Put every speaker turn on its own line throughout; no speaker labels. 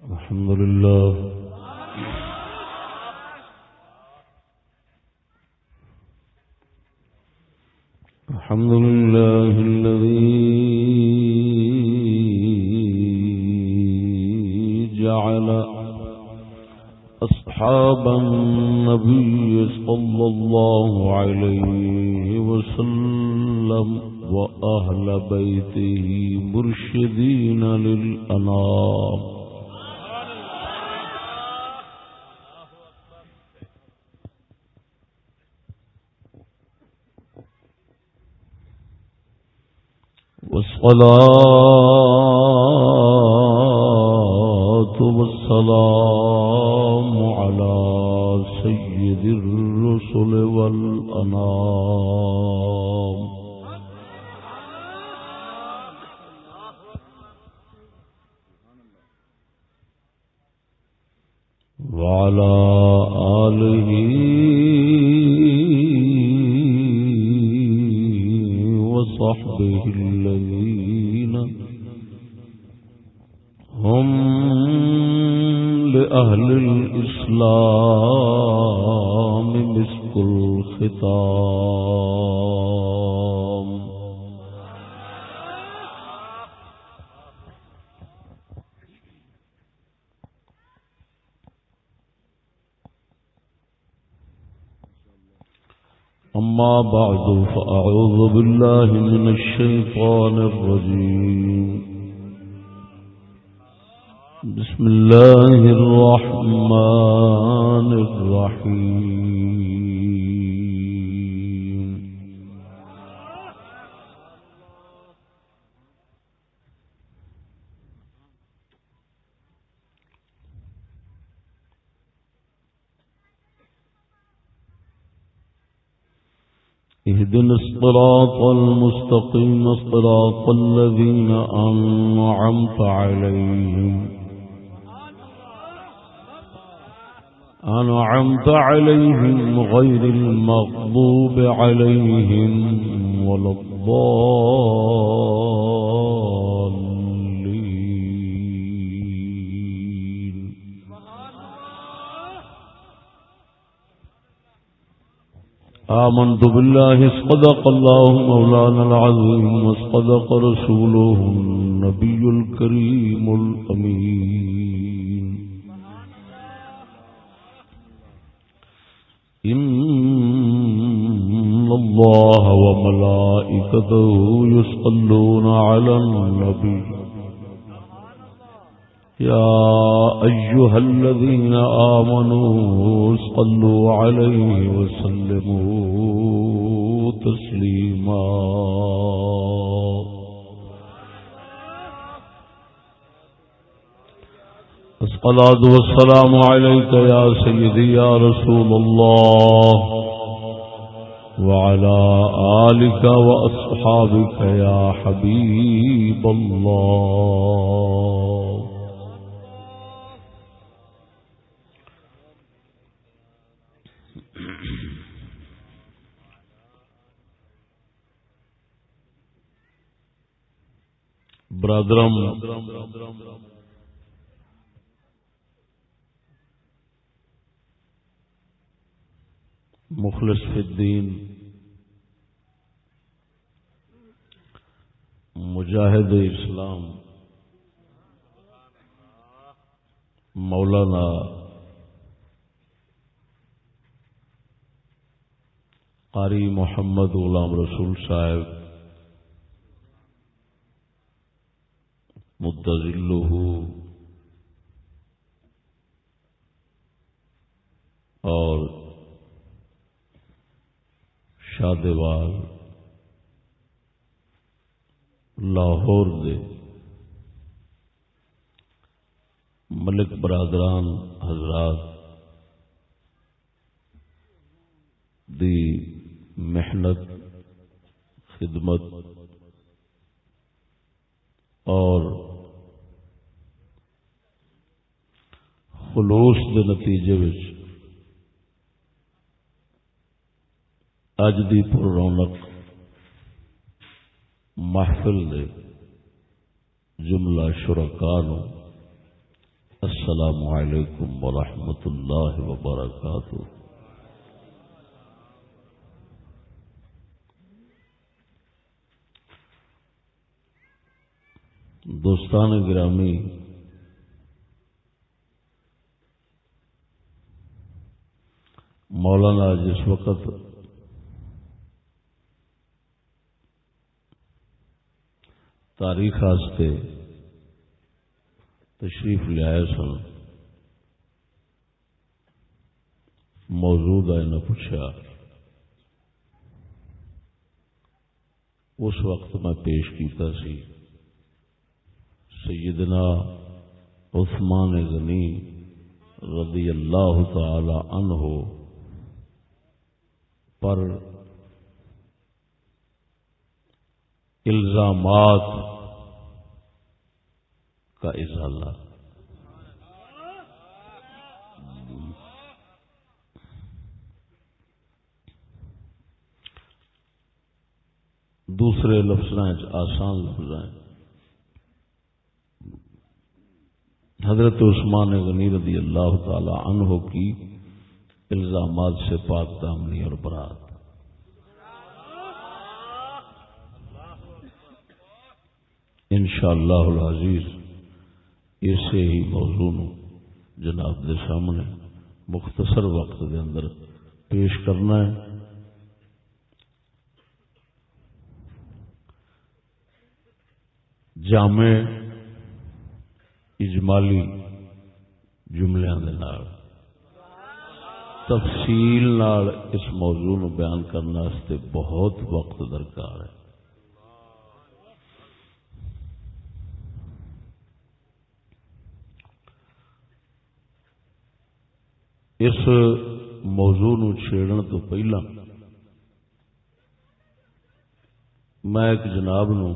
الحمد لله الحمد لله الذي جعل أصحاب النبي صلى الله عليه وسلم وأهل بيته مرشدين للأنام والصلاة والسلام على سيد الرسل والأنام وعلى آله وصحبه الذين هم لأهل الإسلام مسك الختام أما بعد فأعوذ بالله من الشيطان الرجيم بسم الله الرحمن الرحيم اهدنا الصراط المستقيم صراط الذين أنعمت عليهم غير المغضوب عليهم ولا الضالين آمنت بالله صدق الله مولانا العظيم وصدق رسوله النبي الكريم الأمين إن الله وملائكته يصلون على النبي يا أيها الذين آمنوا صلوا عليه وسلموا تسليما الصلاة والسلام عليك يا سيدي يا رسول الله وعلى آلك وأصحابك يا حبيب الله برادرم مخلص فی الدین مجاہد اسلام مولانا قاری محمد غلام رسول صاحب مدظلہ اور شادوال لاہور دے ملک برادران حضرات دی محنت خدمت اور خلوص دے نتیجے وچ اج دی پر رونق محفل دے جملہ شرکاء نو السلام علیکم ورحمۃ اللہ وبرکاتہ۔ دوستان گرامی، مولانا جس وقت تاریخ واسطے تشریف لے آئے سن، موجود آئے نہ پوچھا، اس وقت میں پیش کیتا سی سیدنا عثمان غنی رضی اللہ تعالی عنہ پر الزامات کا ازالہ۔ دوسرے لفظاں آسان لفظاں حضرت عثمان غنی رضی اللہ تعالی عنہ کی الزامات سے پاک دامنی اور برات۔ انشاءاللہ العزیز اسے ہی موضوع جناب دے سامنے مختصر وقت دے اندر پیش کرنا ہے۔ جامع اجمالی جملیاں دے نال تفصیل نال اس موضوع نو بیان کرنے واسطے بہت وقت درکار ہے۔ اس موضوع نو چھیڑن تو پہلا میں ایک جناب نو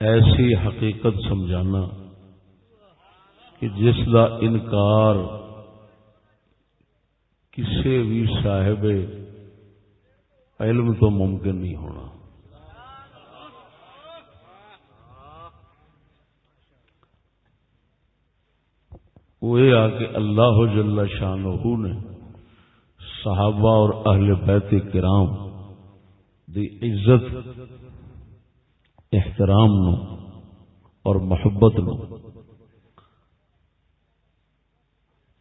ایسی حقیقت سمجھانا کہ جس دا انکار کسی بھی صاحب علم تو ممکن نہیں ہونا۔ وہ یہ آ کہ اللہ جل شانہ نے صحابہ اور اہل بیت کرام دی عزت، احترام نو اور محبت نو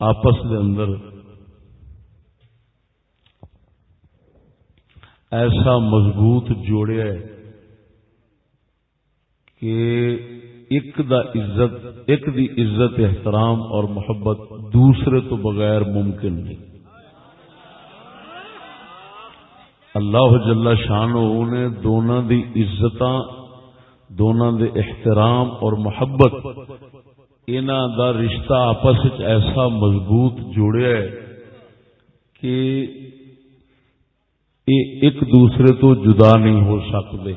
آپس دے اندر ایسا مضبوط جوڑیا ہے کہ ایک دی عزت احترام اور محبت دوسرے تو بغیر ممکن نہیں۔ اللہ جل شانہ نے دونوں دی عزتاں، دونوں دے احترام اور محبت، انہاں دا رشتہ آپس وچ ایسا مضبوط جوڑیا ہے کہ یہ ایک دوسرے تو جدا نہیں ہو سکتے۔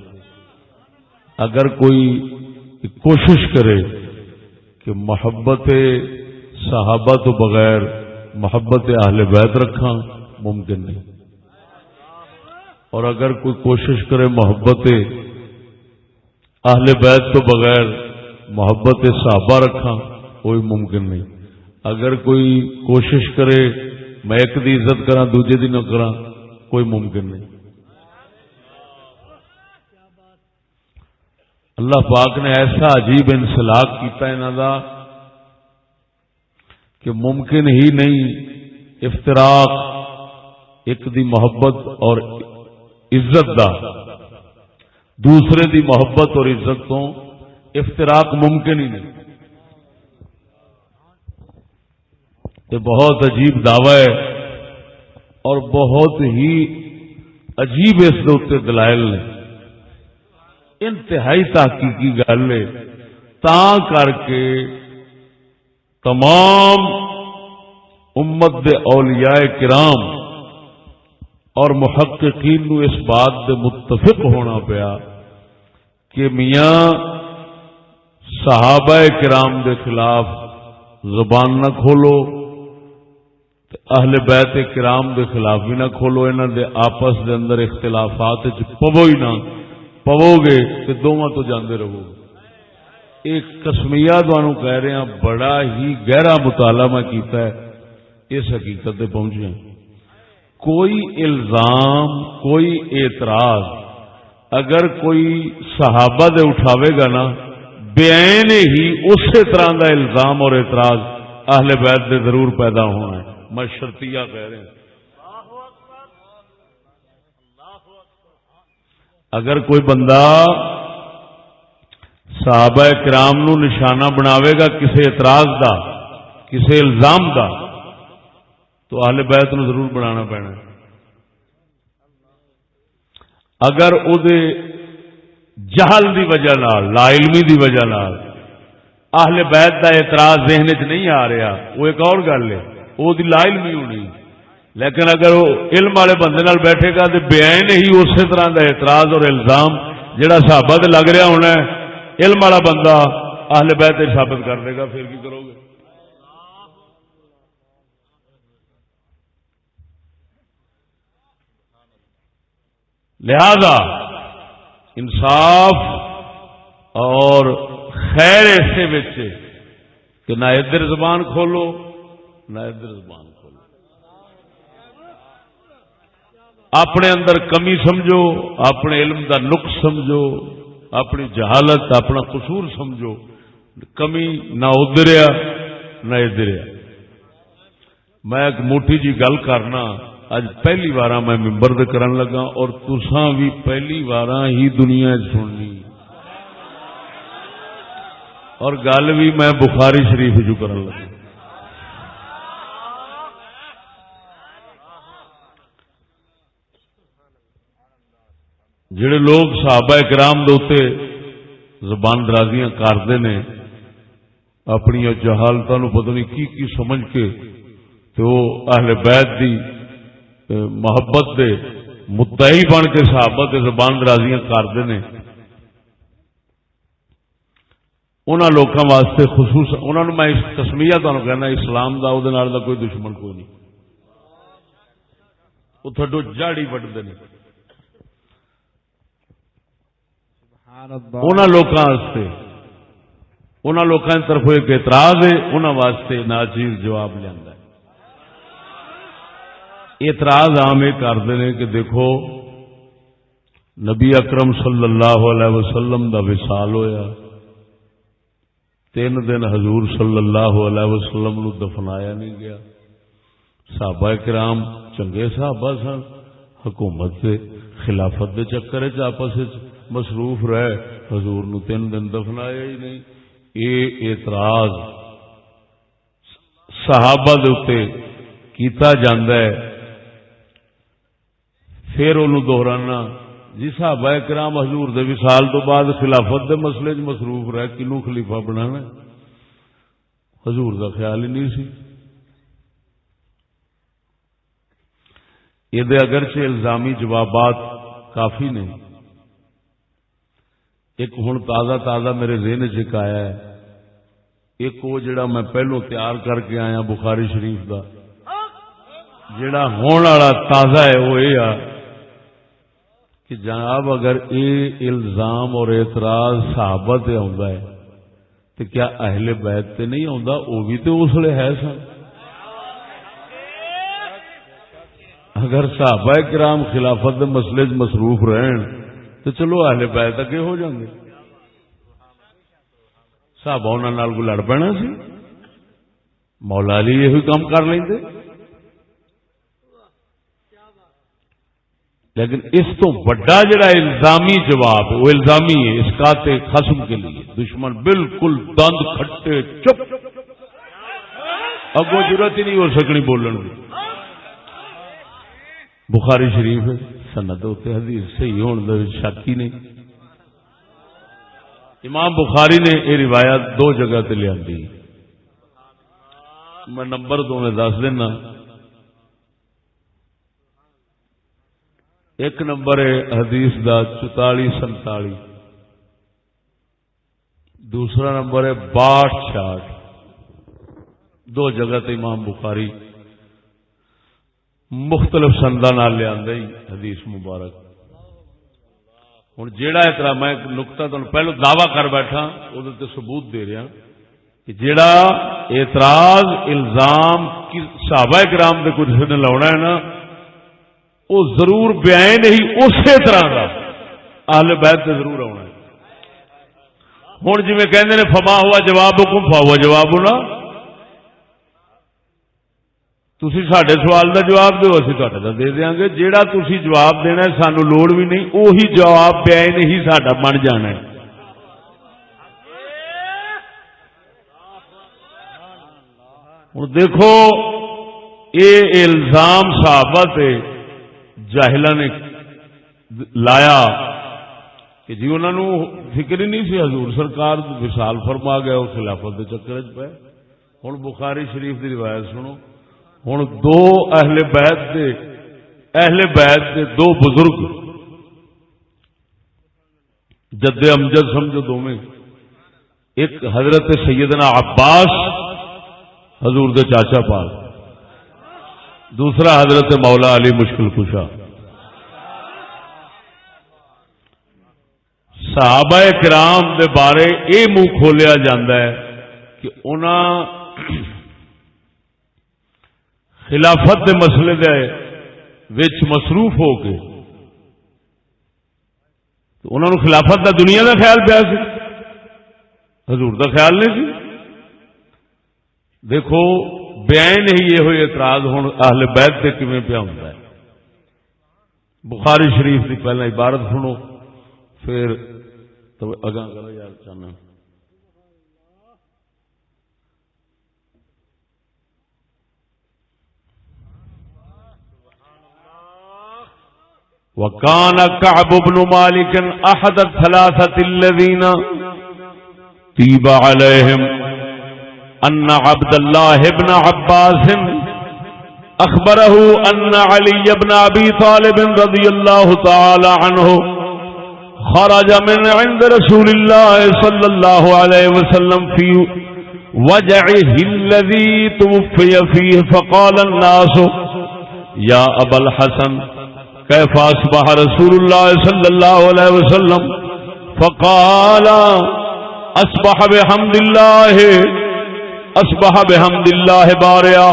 اگر کوئی کوشش کرے کہ محبت صحابہ تو بغیر محبت اہل بیت رکھاں، ممکن نہیں۔ اور اگر کوئی کوشش کرے محبت اہل بیت تو بغیر محبت صحابہ رکھاں، کوئی ممکن نہیں۔ اگر کوئی کوشش کرے میں ایک دی عزت کراں دوجے دی نہ کراں، کوئی ممکن نہیں۔ اللہ پاک نے ایسا عجیب انسلاک کیتا انہاں دا کہ ممکن ہی نہیں افتراق ایک دی محبت اور عزت دا، دوسرے دی محبت اور عزت تو افتراق ممکن ہی نہیں۔ یہ بہت عجیب دعویٰ ہے اور بہت ہی عجیب اس دے اوتے دلائل نے، انتہائی تحقیقی گل ہے۔ تاں کر کے تمام امت دے اولیاء کرام اور محققین نو اس بات دے متفق ہونا پیا کہ میاں صحابہ کرام دے خلاف زبان نہ کھولو، اہل بیت کرام دے خلاف بھی نہ کھولو، انہاں دے آپس دے اندر اختلافات وچ پوو ہی نہ، پو گے تو دونوں تو جاندے رہو گے. ایک قسمیہ تمہوں کہہ رہے ہیں، بڑا ہی گہرا مطالعہ میں کیتا ہے، اس حقیقت تے پہنچے ہیں. کوئی الزام، کوئی اعتراض اگر کوئی صحابہ دے اٹھاوے گا نا، بعین ہی اسی طرح دا الزام اور اعتراض اہل بیت دے ضرور پیدا ہونا ہے. میں شرطیہ کہہ رہے ہیں. اگر کوئی بندہ صحابہ کرام نو نشانہ بناوے گا کسی اعتراض دا، کسی الزام دا، تو اہل بیت نو ضرور بنانا پینا. اگر او دے جہل دی وجہ نال، لا علمی دی وجہ نال اہل بیت دا اعتراض ذہن چ نہیں آ رہا، وہ ایک اور گل ہے، وہ دی لا علمی ہونی. لیکن اگر وہ علم والے بندے نال بیٹھے گا تو بعین ہی اسی طرح دا اعتراض اور الزام جڑا صحابہ تے لگ رہا ہونا ہے، علم والا بندہ اہل بیت ثابت کر دے گا. پھر کی کرو گے؟ لہذا انصاف اور خیر ایسے بچے کہ نہ ادھر زبان کھولو نہ ادھر زبان کھولو. اپنے اندر کمی سمجھو، اپنے علم دا نقص سمجھو، اپنی جہالت اپنا قصور سمجھو. کمی نہ ادھریا نہ ادھریا. میں ایک موٹی جی گل کرنا، اج پہلی بار میں ممبر دے کرن لگا اور تساں بھی پہلی بار ہی دنیا سننی، اور گل بھی میں بخاری شریف جو کرن لگا. جڑے لوگ صحابہ کرام دے اوتے زبان درازیاں کرتے نے اپنی جہالتاں نو پتہ نہیں کی سمجھ کے، تو اہل بیت دی محبت دے مدعی بن کے صحابہ تے زبان درازیاں کرتے ہیں. انہاں لوکاں واسطے خصوص انہاں نو میں تسمیہ تانوں کہنا، اسلام دا او دے نال دا کوئی دشمن کوئی نہیں. وہ تھڈو جڑ ہی وڈدے نے. انہاں لوکاں واسطے، انہاں لوکاں دی طرف ایک اعتراض ہے، انہاں واسطے ناچیز جواب لیندا ہے. اعتراض عام یہ کرتے ہیں کہ دیکھو نبی اکرم صلی اللہ علیہ وسلم دا وصال ہویا، 3 دن حضور صلی اللہ علیہ وسلم نو دفنایا نہیں گیا. صحابہ کرام چنگے صحابہ سن، حکومت سے خلافت دے چکر چ آپس مصروف رہے، حضور نو 3 دن دفنایا ہی نہیں. یہ اعتراض صحابہ دے اوتے کیتا جاندا ہے. پھر انہوں دہرانا جی صحابہ کرام حضور دے وصال تو بعد خلافت دے مسئلے چ مصروف رہ، کنوں خلیفہ بنانا؟ حضور دا خیال ہی نہیں سی. یہ اگرچہ الزامی جوابات کافی نہیں. ایک ہن تازہ میرے ذہن چ آیا ہے، ایک وہ جڑا میں پہلو تیار کر کے آیا بخاری شریف دا، جڑا ہون والا تازہ ہے وہ یہ آ کہ جناب اگر یہ الزام اور اعتراض صحابہ تے آندا ہے تو کیا اہل بیت تے نہیں آندا؟ وہ بھی تو اس لیے ہے سن. اگر صحابہ کرام خلافت دے مسئلے مصروف رہن تو چلو اہل بیت اگے ہو جائیں گے. صحابہ انہاں نال کوئی لڑ پینا سی؟ مولا علی یہ کام کر لیندے. لیکن اس تو بڑا جڑا الزامی جواب ہے وہ الزامی ہے اسقاط خصم کے لیے. دشمن بالکل دند کھٹے چپ، اگوں ضرورت ہی نہیں ہو سکنی بولن کی. بخاری شریف ہے، سند ہوتے حدیث صحیح ہونے کا شک ہی نہیں. امام بخاری نے یہ روایت 2 جگہ تے لیا دی. میں نمبر 2 میں دس دینا. ایک نمبر ہے حدیث دا 44-47، دوسرا نمبر ہے 62-66. 2 جگہ تے امام بخاری مختلف سنداں نال لے آندے حدیث مبارک. ہوں جیڑا اعتراض میں نقطہ تمہیں پہلو دعوی کر بیٹھا وہ ثبوت دے رہا کہ جیڑا اعتراض الزام صحابہ کرام دے کچھ نے لاؤنا ہے نا وہ ضرور بیان ہی اسی طرح کا اہل بیت سے ضرور آنا ہے. ہوں جی کہندے نے فما ہوا جواب حکم فاوا جواب ہونا تسی ساڈے سوال دا جواب دیو اسی تہاڈے دا دے دیاں گے جیڑا تسی جواب دینا ہے سانو لوڑ بھی نہیں وہی جواب بیان ہی ساڈا بن جانا ہے. ہوں دیکھو یہ الزام صحابہ تے جاہلاں نے لایا کہ جی انہوں نے فکر ہی نہیں سی حضور سرکار وصال فرما گیا اس خلافت کے چکر چ پے. ہوں بخاری شریف کی روایت سنو. ہوں دو اہل بیت دے دو بزرگ جد امجد سمجھو دونوں ایک حضرت سیدنا عباس حضور دے چاچا پال دوسرا حضرت مولا علی مشکل کشا. صحابہ کرام دے بارے یہ منہ کھولیا جاندہ ہے کہ انہاں خلافت دے مسئلے دے وچ مصروف ہو کے انہوں نے خلافت دا دنیا دا خیال پیا سی حضور دا خیال نہیں سی. دیکھو بیان ہی یہ ہوئی اعتراض ہوں اہل بیت سے کیویں پیا ہوندا ہے. بخاری شریف کی پہلا عبارت سنو پھر تو اگاں کرو یار چاہنا. وكان كعب بن مالك أحد الثلاثة الذين تيب عليهم أن عبد الله بن عباس أخبره أن علي بن أبي طالب رضي الله تعالى عنه خرج من عند رسول الله صلى الله عليه وسلم في وجعه الذي توفي فيه فقال الناس يا أبا الحسن كيف أصبح رسول الله صلى الله عليه وسلم فقال أصبح بحمد الله بارئا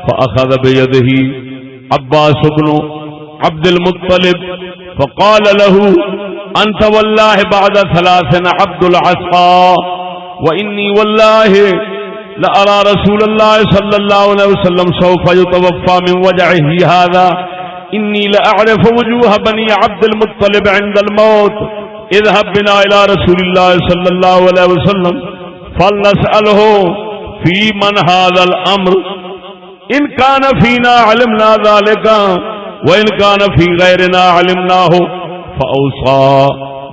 فأخذ بيده عباس بن عبد المطلب فقال له أنت والله بعد 3 عبد العصا وإني والله لأرى رسول الله صلى الله عليه وسلم سوف يتوفى من وجعه هذا إني لأعرف وجوه بني عبد المطلب عند الموت اذهب بنا إلى رسول الله صلى الله عليه وسلم فلنسأله في من هذا الأمر إن كان فينا علمنا ذلك وإن كان في غيرنا علمناه فأوصى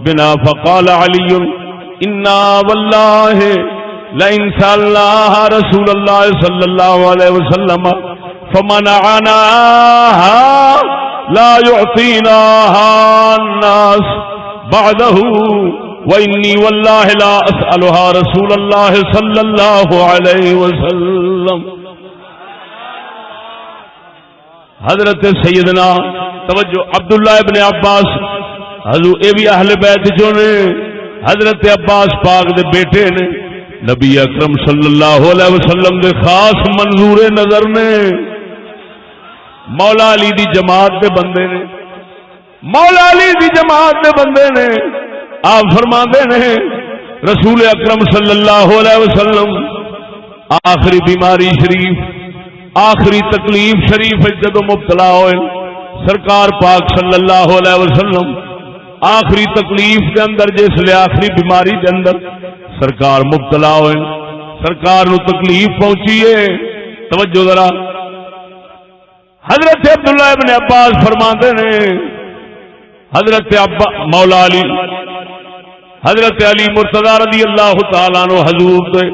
بنا فقال علي إنا والله لئن سألناها رسول الله صلى الله عليه وسلم فمنعناها لا يعطيناها الناس بعده وإني والله لا أسألها رسول الله صلى الله عليه وسلم. حضرت سیدنا توجہ عبداللہ ابن عباس حضور اے بھی اہل بیت جو نے حضرت عباس پاک دے بیٹے نے نبی اکرم صلی اللہ علیہ وسلم دے خاص منظور نظر نے مولا علی دی جماعت دے بندے نے مولا علی دی جماعت دے بندے نے. آپ فرماندے نے رسول اکرم صلی اللہ علیہ وسلم آخری بیماری شریف آخری تکلیف شریف جدو مبتلا ہوئے سرکار پاک صلی اللہ علیہ وسلم آخری تکلیف کے اندر جس لئے آخری بیماری کے اندر سرکار مبتلا ہوئے سرکار نو تکلیف پہنچی ہے. توجہ ذرا حضرت عبداللہ ابن عباس فرماتے نے حضرت مولا علی حضرت علی مرتضی رضی اللہ تعالیٰ عنہ حضور دے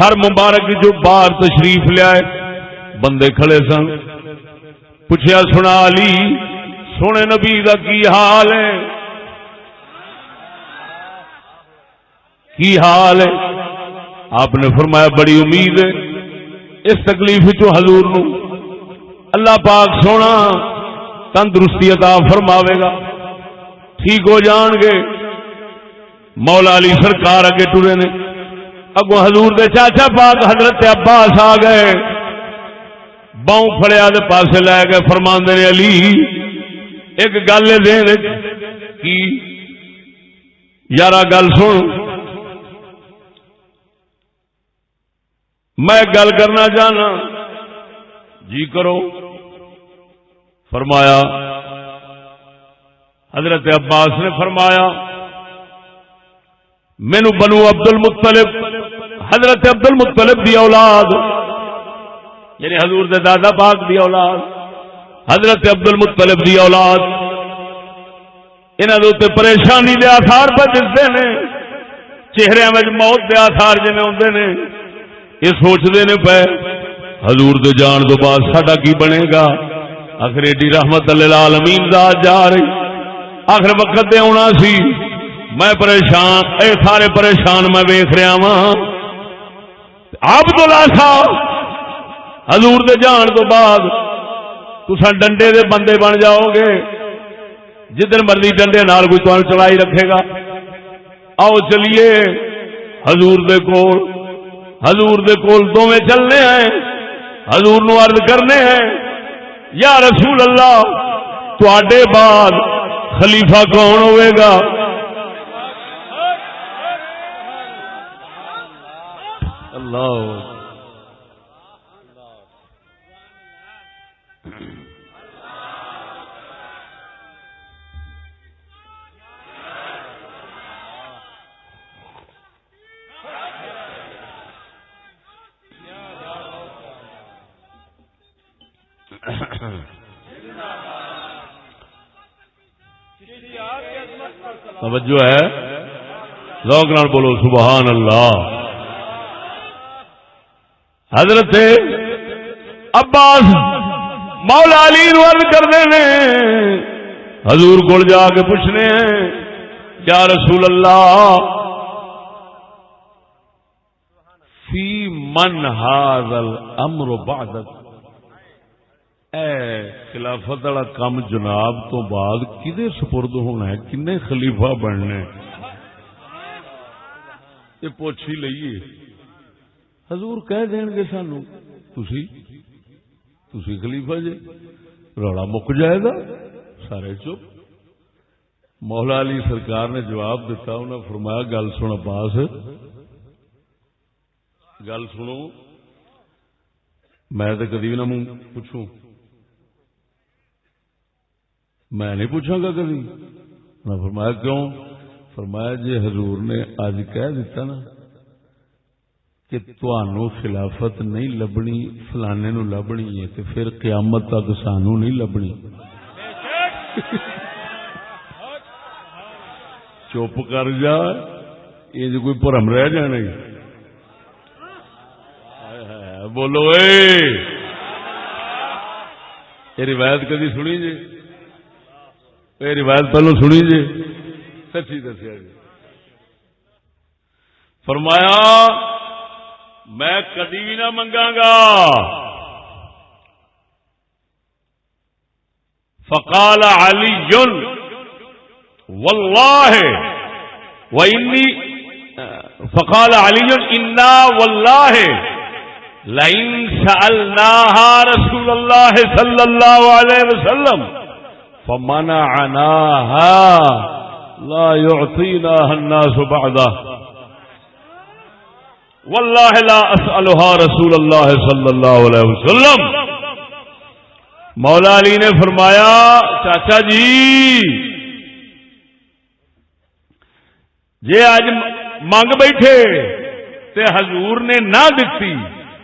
گھر مبارک جو باہر تشریف لے آئے بندے کھڑے سن پوچھا سنا علی سونے نبی دا کی حال ہے کی حال ہے. آپ نے فرمایا بڑی امید ہے اس تکلیف چو حضور نو اللہ پاک سونا تندرستی عطا فرماوے گا ٹھیک ہو جان گے. مولا علی سرکار اگے ٹرے نے، اگو حضور دے چاچا پاک حضرت عباس آ گئے، باؤں پھڑیا دے پاسے لے گئے، فرماندے نے علی ایک گل دین کی یارا گل سن، میں گل کرنا چاہنا. جی کرو. فرمایا حضرت عباس نے فرمایا مینو بنو عبد المطلب، حضرت عبد المطلب دی اولاد یعنی حضور دے دادا پاک دی اولاد، حضرت عبد المطلب دی اولاد، انہاں دے اوتے پریشانی دے آثار پہ دستے نے، چہرے میں موت دے آثار جویں ہوندے نے. یہ سوچتے نے پے حضور دے جان تو بعد ساڈا کی بنے گا. آخر ایڈی رحمت للعالمین ذات جا رہی، آخر وقت دے آنا سی، میں پریشان، اے سارے پریشان میں ویخ رہا وا. عبداللہ صاحب حضور دے جان تو بعد تساں ڈنڈے دے بندے بن جاؤ گے، جدھر مرضی ڈنڈے نال کوئی تمہیں چلائی رکھے گا. آؤ چلیے حضور دے کول، حضور دے کول دوویں چلنے ہیں، حضور نو عرض کرنے ہیں یا رسول اللہ تواڈے بعد خلیفہ کون ہوئے گا؟ اللہ توجہ ہے، ذوق نال بولو سبحان اللہ. حضرت عباس مولا علی نو عرض کرنے نے، حضور کول جا کے پوچھنے ہیں یا رسول اللہ فی من ھذا الامر بعدک، اے خلافت والا کام جناب تو بعد کدے سپرد ہونا ہے، کنے خلیفہ بننے؟ یہ پوچھ ہی لئیے. حضور کہہ دین گے سانو تسی خلیفہ جے، روڑا مک جائے گا، سارے چپ. مولا علی سرکار نے جواب دیتا، انہوں نے فرمایا گل سن عباس، گل سنو، میں تو کدی نہ منہ پوچھوں، میں نہیں پوچھاں گا کبھی. میں فرمایا کیوں؟ فرمایا جی حضور نے اج کہہ دیتا نا کہ تانوں خلافت نہیں لبنی فلانے نو لبنی ہے، تو پھر قیامت تک سانوں نہیں لبنی. چپ کر جا، یہ جو کوئی بھرم رہ جانا. بولو یہ روایت کدی سنی جی؟ یہ روایت پہلو سنی جی؟ سچی دسیا جی. فرمایا میں کدی بھی نہ منگا گا. فقال علی واللہ وانی، فقال علی انا واللہ لئن سألناها رسول اللہ صلی اللہ علیہ وسلم فمنعناها لا يعطيناها الناس بعدہ واللہ لا اسألها رسول اللہ صلی اللہ علیہ وسلم. مولا علی نے فرمایا چاچا جی جے آج مانگ بیٹھے تے حضور نے نہ دتی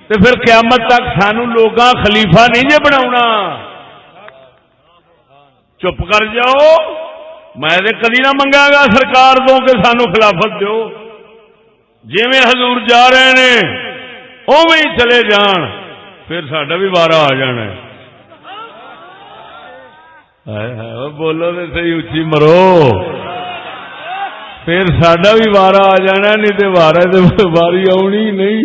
تے پھر قیامت تک سانو لوگاں خلیفہ نہیں جے بناونا. چپ کر جاؤ، میں تے کدی نہ منگا گا سرکار تو کہ سانو خلافت دیو. جویں حضور جا رہے نے اوویں ہی چلے جان، پھر ساڈا بھی وارا آ جانا ہے. بولو تے صحیح اچھی مرو، پھر ساڈا بھی وارا آ جانا، نہیں تے وارا تے واری آنی نہیں.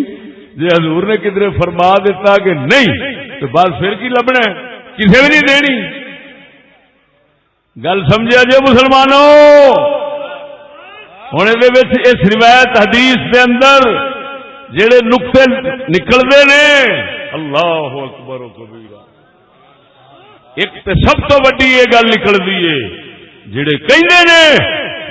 جی حضور نے کدھر فرما دیتا کہ نہیں تو بس پھر کی لبنا ہے، کسی بھی نہیں دینی. گل سمجھا جی مسلمانوں. ہوں اس روایت حدیث دے اندر جڑے نقطے نکلتے نے اللہ اکبر و کبیرہ. ایک تے سب تو وڈی یہ گل نکلتی ہے جڑے کہندے نے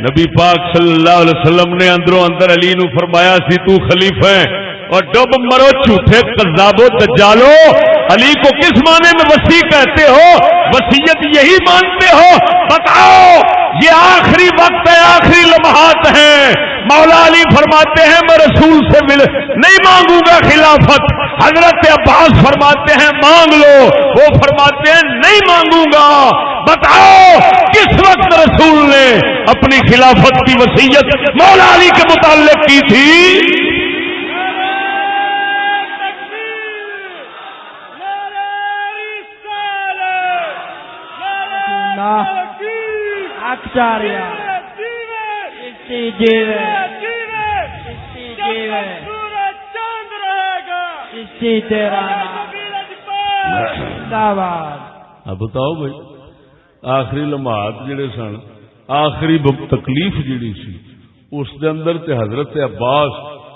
نبی پاک صلی اللہ علیہ وسلم نے اندروں اندر علی نو فرمایا سی تو خلیفہ ہے اور ڈب مرو جھوٹے کذابو دجالو. علی کو کس معنی میں وسیع کہتے ہو؟ وصیت یہی مانتے ہو؟ بتاؤ. یہ آخری وقت ہے، آخری لمحات ہیں. مولا علی فرماتے ہیں میں رسول سے نہیں مانگوں گا خلافت. حضرت عباس فرماتے ہیں مانگ لو، وہ فرماتے ہیں نہیں مانگوں گا. بتاؤ کس وقت رسول نے اپنی خلافت کی وصیت مولا علی کے متعلق کی تھی؟ اب بتاؤ بھائی آخری لمحات جڑے سن، آخری تکلیف جڑی سی اس دے اندر تے حضرت عباس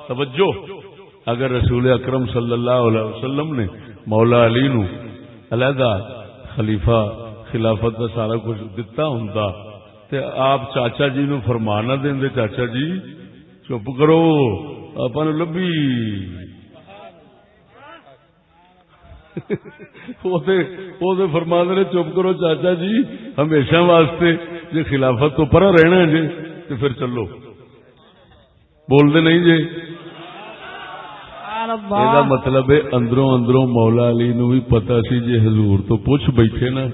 توجہ اگر رسول اکرم صلی اللہ علیہ وسلم نے مولا علی نو علیحدہ خلیفہ خلافت کا سارا کچھ دتا ہوں تے آپ چاچا جی نو فرمانا دیں دے چاچا جی چپ کرو آپ نے لبھی وہ فرما دے چپ کرو چاچا جی ہمیشہ واسطے جی خلافت تو پرا رہنا ہے جی تو پھر چلو بول دے نہیں جی. یہ مطلب ہے اندروں اندروں مولا علی نو بھی پتا سی جی حضور تو پوچھ بیٹھے نا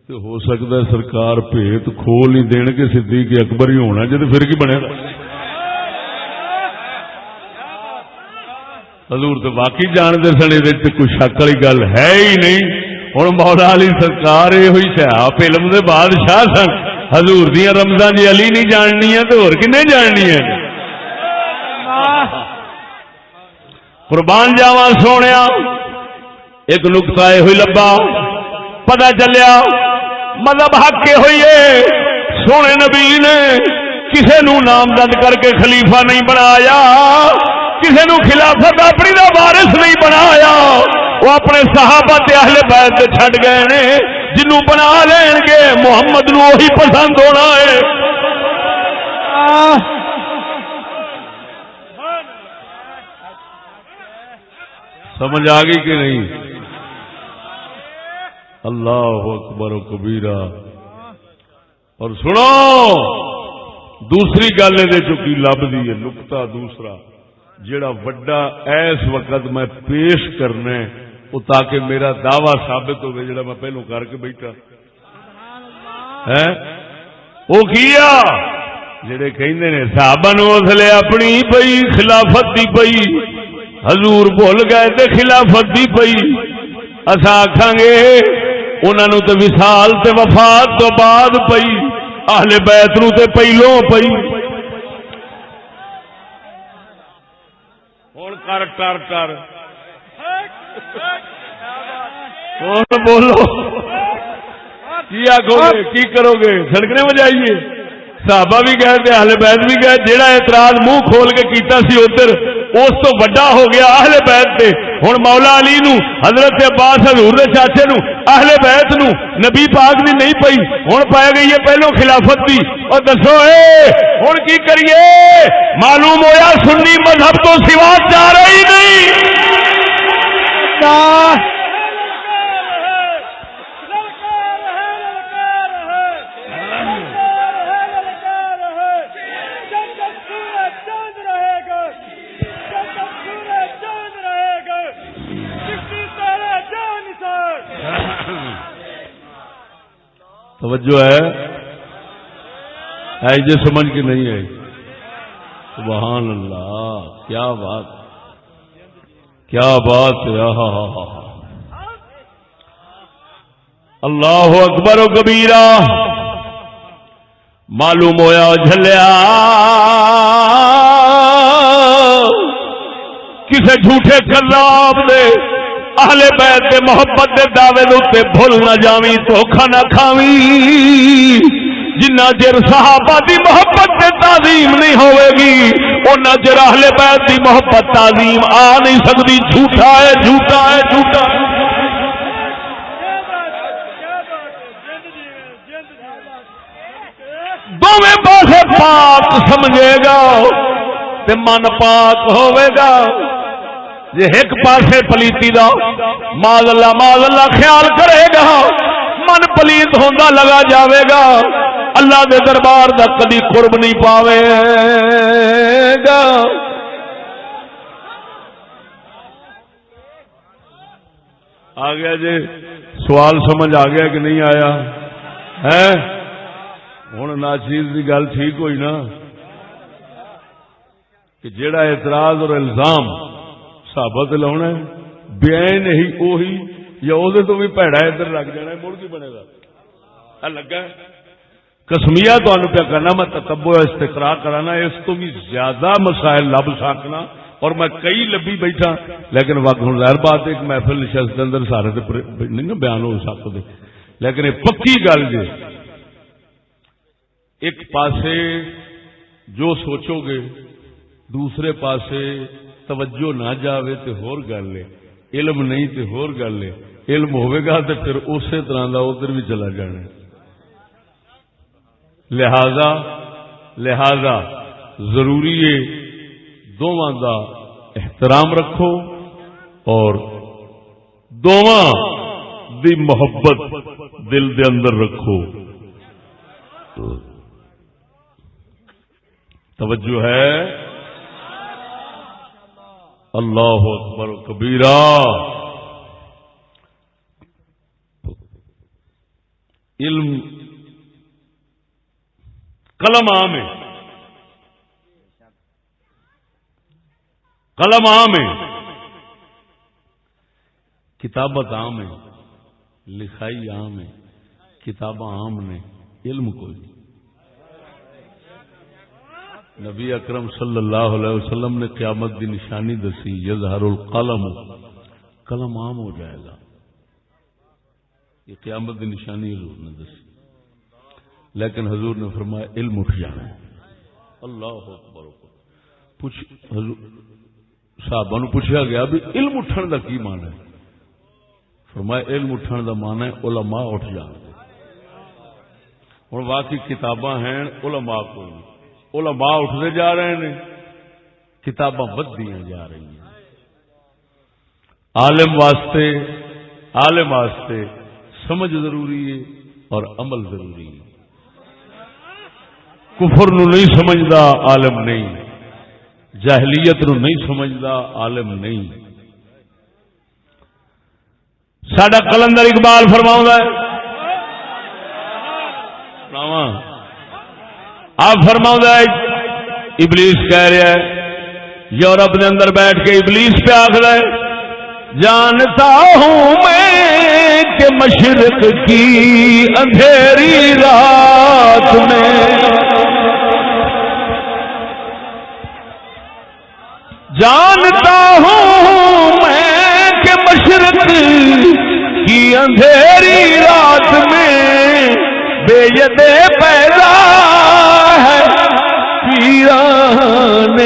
تو ہو سکتا ہے سرکار بھیت کھول ہی دین کے صدیق اکبر ہی ہونا جی پھر کی بنے گا. حضور تو باقی جانتے سن یہ کوئی شک والی گل ہے ہی نہیں. ہوں مولا علی سرکار یہ ہوئی شہاب علم دے بادشاہ سن. حضور دیا رمضان جی علی نہیں جاننی ہے تو ہور کنے جاننی ہے. قربان جاواں سونیا ایک نقطہ یہ ہوئی لبا پتہ چلیا مذہب حق کے ہوئیے سونے نبی نے کسے نو نامزد کر کے خلیفہ نہیں بنایا، کسے نو خلافت اپنی دا وارث نہیں بنایا. وہ اپنے صحابہ تے اہل بیت چھڈ گئے نے جنوں بنا لین گے محمد نو وہی پسند ہونا ہے. سمجھ آ گئی کہ نہیں؟ اللہ اکبر و کبیرہ. اور سنو دوسری گل دے چکی لب دی ہے نقطہ دوسرا جڑا وڈا اس وقت میں پیش کرنا ہے وہ تاکہ میرا دعویٰ ثابت ہو گیا جڑا میں پہلو کر کے بیٹھا ہے وہ کیا جڑے کہندے نے صحابہ نو اسلے اپنی پئی خلافت دی پئی حضور بھول گئے تے خلافت دی پئی اساں آکھاں گے انہاں نو تے وصال تے وفات تو بعد پئی اہل بیت نو تے پہلوں پئی. ہن کر ٹر ٹر ہن بولو کی آکھو گے کی کرو گے سڑکنے بجائیے. صحابہ بھی گئے تے اہل بیت بھی گئے. جیڑا اعتراض منہ کھول کے کیتا سی ادھر اس تو بڑا ہو گیا اہل بیت تے. ہن مولا علی نو حضرت عباس حضور دے چاچے نو اہل بیت نو نبی پاک دی نہیں پئی ہن پائی گئی ہے پہلو خلافت دی. اور دسو ہن کی کریے؟ معلوم ہویا سنی مذہب تو سوا جا رہی نہیں. توجہ ہے جو سمجھ کے نہیں ہے. سبحان اللہ کیا بات کیا بات ہے. اللہ اکبر و کبیرہ. معلوم ہویا جھلیا کسے جھوٹے کذاب دے اہل بیت دے محبت دے دعوے دے تے بھول نہ جاویں دھوکھا نہ کھاویں جنہ چر صحابہ دی محبت تے تعظیم نہیں ہوے گی اُنہ چر اہل بیت دی محبت تعظیم آ نہیں سکتی جھوٹا ہے جھوٹا ہے جھوٹا دوویں پاسے پاک سمجھے گا تے من پاک ہوے گا جے ایک پاسے پلیتی دا ماذ اللہ خیال کرے گا من پلیت ہوندا لگا جاوے گا اللہ دے دربار دا کدی قرب نہیں پاوے گا آ گیا جی سوال سمجھ آ گیا کہ نہیں آیا ہے ہن ناچیز دی گل ٹھیک ہوئی نا کہ جیڑا اعتراض اور الزام ثابت لاؤنا ہے بیان نہیں وہی یا وہ تو بھی پیڑا ادھر لگ جانا ہے مڑ کی بنے گا لگا قسمیہ تمہیں پیا کرنا میں تتبع استقرا کرانا اس تو بھی زیادہ مسائل لب سکنا اور میں کئی لبی بیٹھا لیکن وقت ہوں ظاہر بات ایک محفل نشست کے اندر سارے نہیں نا بیان ہو سکتے لیکن یہ پکی گل جی ایک پاسے جو سوچو گے دوسرے پاسے توجہ نہ جاوے تے ہور گل ہے علم نہیں تے ہور گل ہے علم ہوئے گا تے پھر اسی طرح دا ادھر بھی چلا جانا لہذا ضروری ہے دونوں دا احترام رکھو اور دونوں دی محبت دل دے اندر رکھو توجہ ہے اللہ اکبر کبیرہ علم قلم عام ہے قلم عام ہے کتابت عام ہے لکھائی عام ہے کتاباں عام نے علم کوئی نبی اکرم صلی اللہ علیہ وسلم نے قیامت دی نشانی دسی یظہر القلم قلم عام ہو جائے گا یہ قیامت دی نشانی حضور نے دسی لیکن حضور نے فرمایا علم اٹھ جانا ہے اللہ اکبر صحابہ نو پوچھا گیا بھی علم اٹھن دا کی معنی ہے فرمایا علم اٹھن دا معنی ہے علماء اٹھ جان ہن واقعی کتاباں ہیں علماء کوئی نہیں علماء اٹھتے جا رہے ہیں کتاباں بدیاں جا رہی ہیں عالم واسطے سمجھ ضروری ہے اور عمل ضروری ہے کفر نو نہیں سمجھدا عالم نہیں جاہلیت نو نہیں سمجھدا عالم نہیں ساڈا کلندر اقبال فرماؤندا ہے آپ فرماؤں ابلیس کہہ رہا ہے یورپ کے اندر بیٹھ کے ابلیس پہ آخر ہے جانتا ہوں میں کہ مشرق کی اندھیری رات میں جانتا ہوں میں کہ مشرق کی اندھیری رات میں بے ید پیدا ہے پیران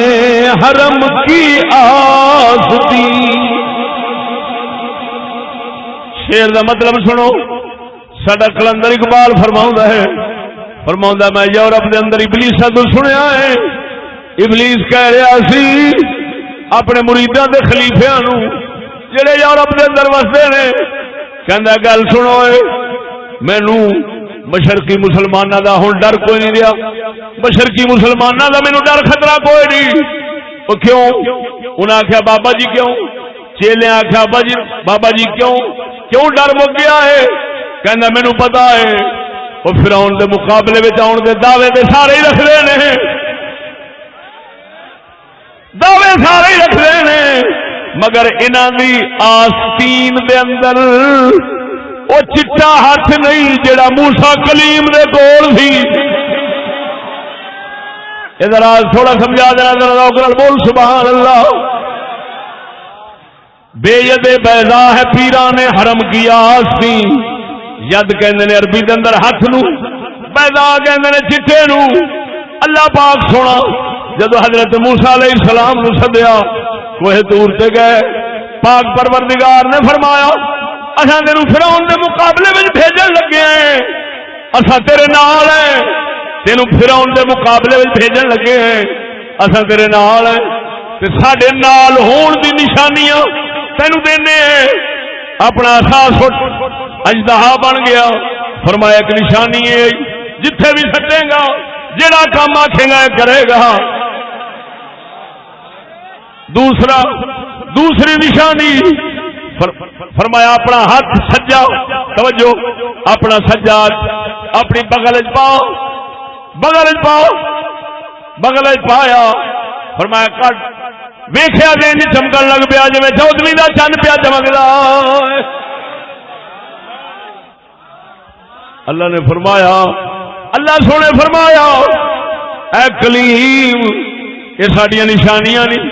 حرم کی آس دی شیر دا مطلب سنو ساڈا کلندر اقبال فرماؤں میں یورپ دے اندر ابلیس تو سنیا ہے ابلیس کہہ رہا سی اپنے مریداں دے خلیفیاں نو جڑے یورپ دے اندر وسدے نے کہندا گل سنو مینوں مشرقی مسلمانوں دا ہن ڈر کوئی نہیں رہا مشرقی مسلمانوں دا مینوں ڈر خطرہ کوئی نہیں وہ کیوں انہاں آخیا بابا جی کیوں چیلے آخیا بابا جی کیوں ڈر مک گیا ہے کہندا مینوں پتا ہے وہ فرعون دے مقابلے وچ آن دے دعوے تے سارے ہی رکھ رہے نے دعوے سارے ہی رکھ رہے نے مگر انہاں دی آستین دے اندر وہ چٹا ہاتھ نہیں جڑا موسیٰ کلیم دے کول سی ادھر آج تھوڑا سمجھا دینا ذرا بول سبحان اللہ بے ید بیضا ہے پیران نے حرم کی آستی. ید کہندے نے عربی دے اندر ہاتھ نو، بیضا کہندے نے چٹے نو. اللہ پاک سونا جدو حضرت موسیٰ علیہ السلام نو سدیا کوہ طور تے گئے، پاک پروردگار نے فرمایا اساں تینوں فرعون دے مقابلے وچ بھیجن لگے ہیں، اساں تیرے نال ہیں، تینوں فرعون دے مقابلے وچ بھیجن لگے ہیں، اساں تیرے نال ہیں تے ساڈے نال ہون دی نشانیاں تینوں دینے ہیں. اپنا احساس اجدہا بن گیا. فرمایا ایک نشانی ہے جتھے بھی سٹے گا جڑا کام آکھے گا کرے گا. دوسری نشانی فرمایا اپنا ہاتھ سجا، توجہ، اپنا سجا اپنی بغل چ پاؤ، بغل چ پاؤ، بغل چ پایا. فرمایا کٹ ویخیا دین چمکن لگ پیا جی چودھویں کا چند پیا چمکدا. اللہ نے فرمایا، اللہ سونے فرمایا اے کلیم یہ ساڈیاں نشانیاں نہیں،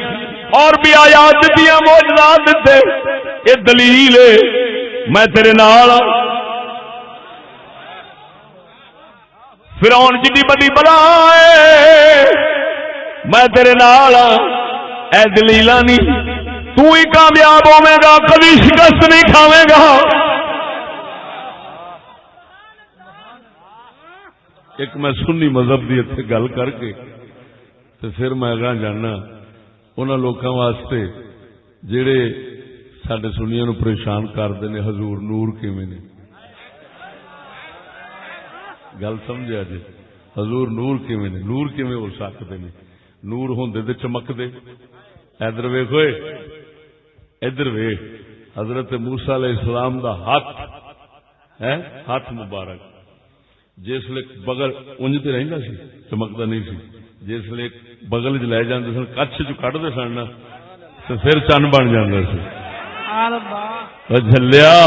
اور بھی آیات دتیاں معجزات دتے، یہ دلیل ہے میں تیرے نال. فرعون جڈی بڑی بلا ہے میں تیرے نال. اے دلیل نہیں تو ہی کامیاب ہوے گا، کبھی شکست نہیں کھاوے گا. ایک میں سنی مذہب کی اتنے گل کر کے تو پھر میں اگاں جانا انہاں لوکاں واسطے جڑے ساڈے سنیاں نو پریشان کرتے ہیں حضور نور کیویں نے. گل سمجھا جی، حضور نور کیویں نے، نور کیویں ہو سکتے ہیں؟ نور ہوندے تے چمکدے. ادھر ویکھ ہوئے، ادھر ویکھ حضرت موسیٰ علیہ السلام دا ہاتھ ہے، ہاتھ مبارک جس لے بغل انج تے رہندا سی، چمکدا نہیں سی. جس لے بغل چ لے جاندے سن، کچھ چ کڈدے سن نا تے پھر چن بن جاندا سی. جھلیا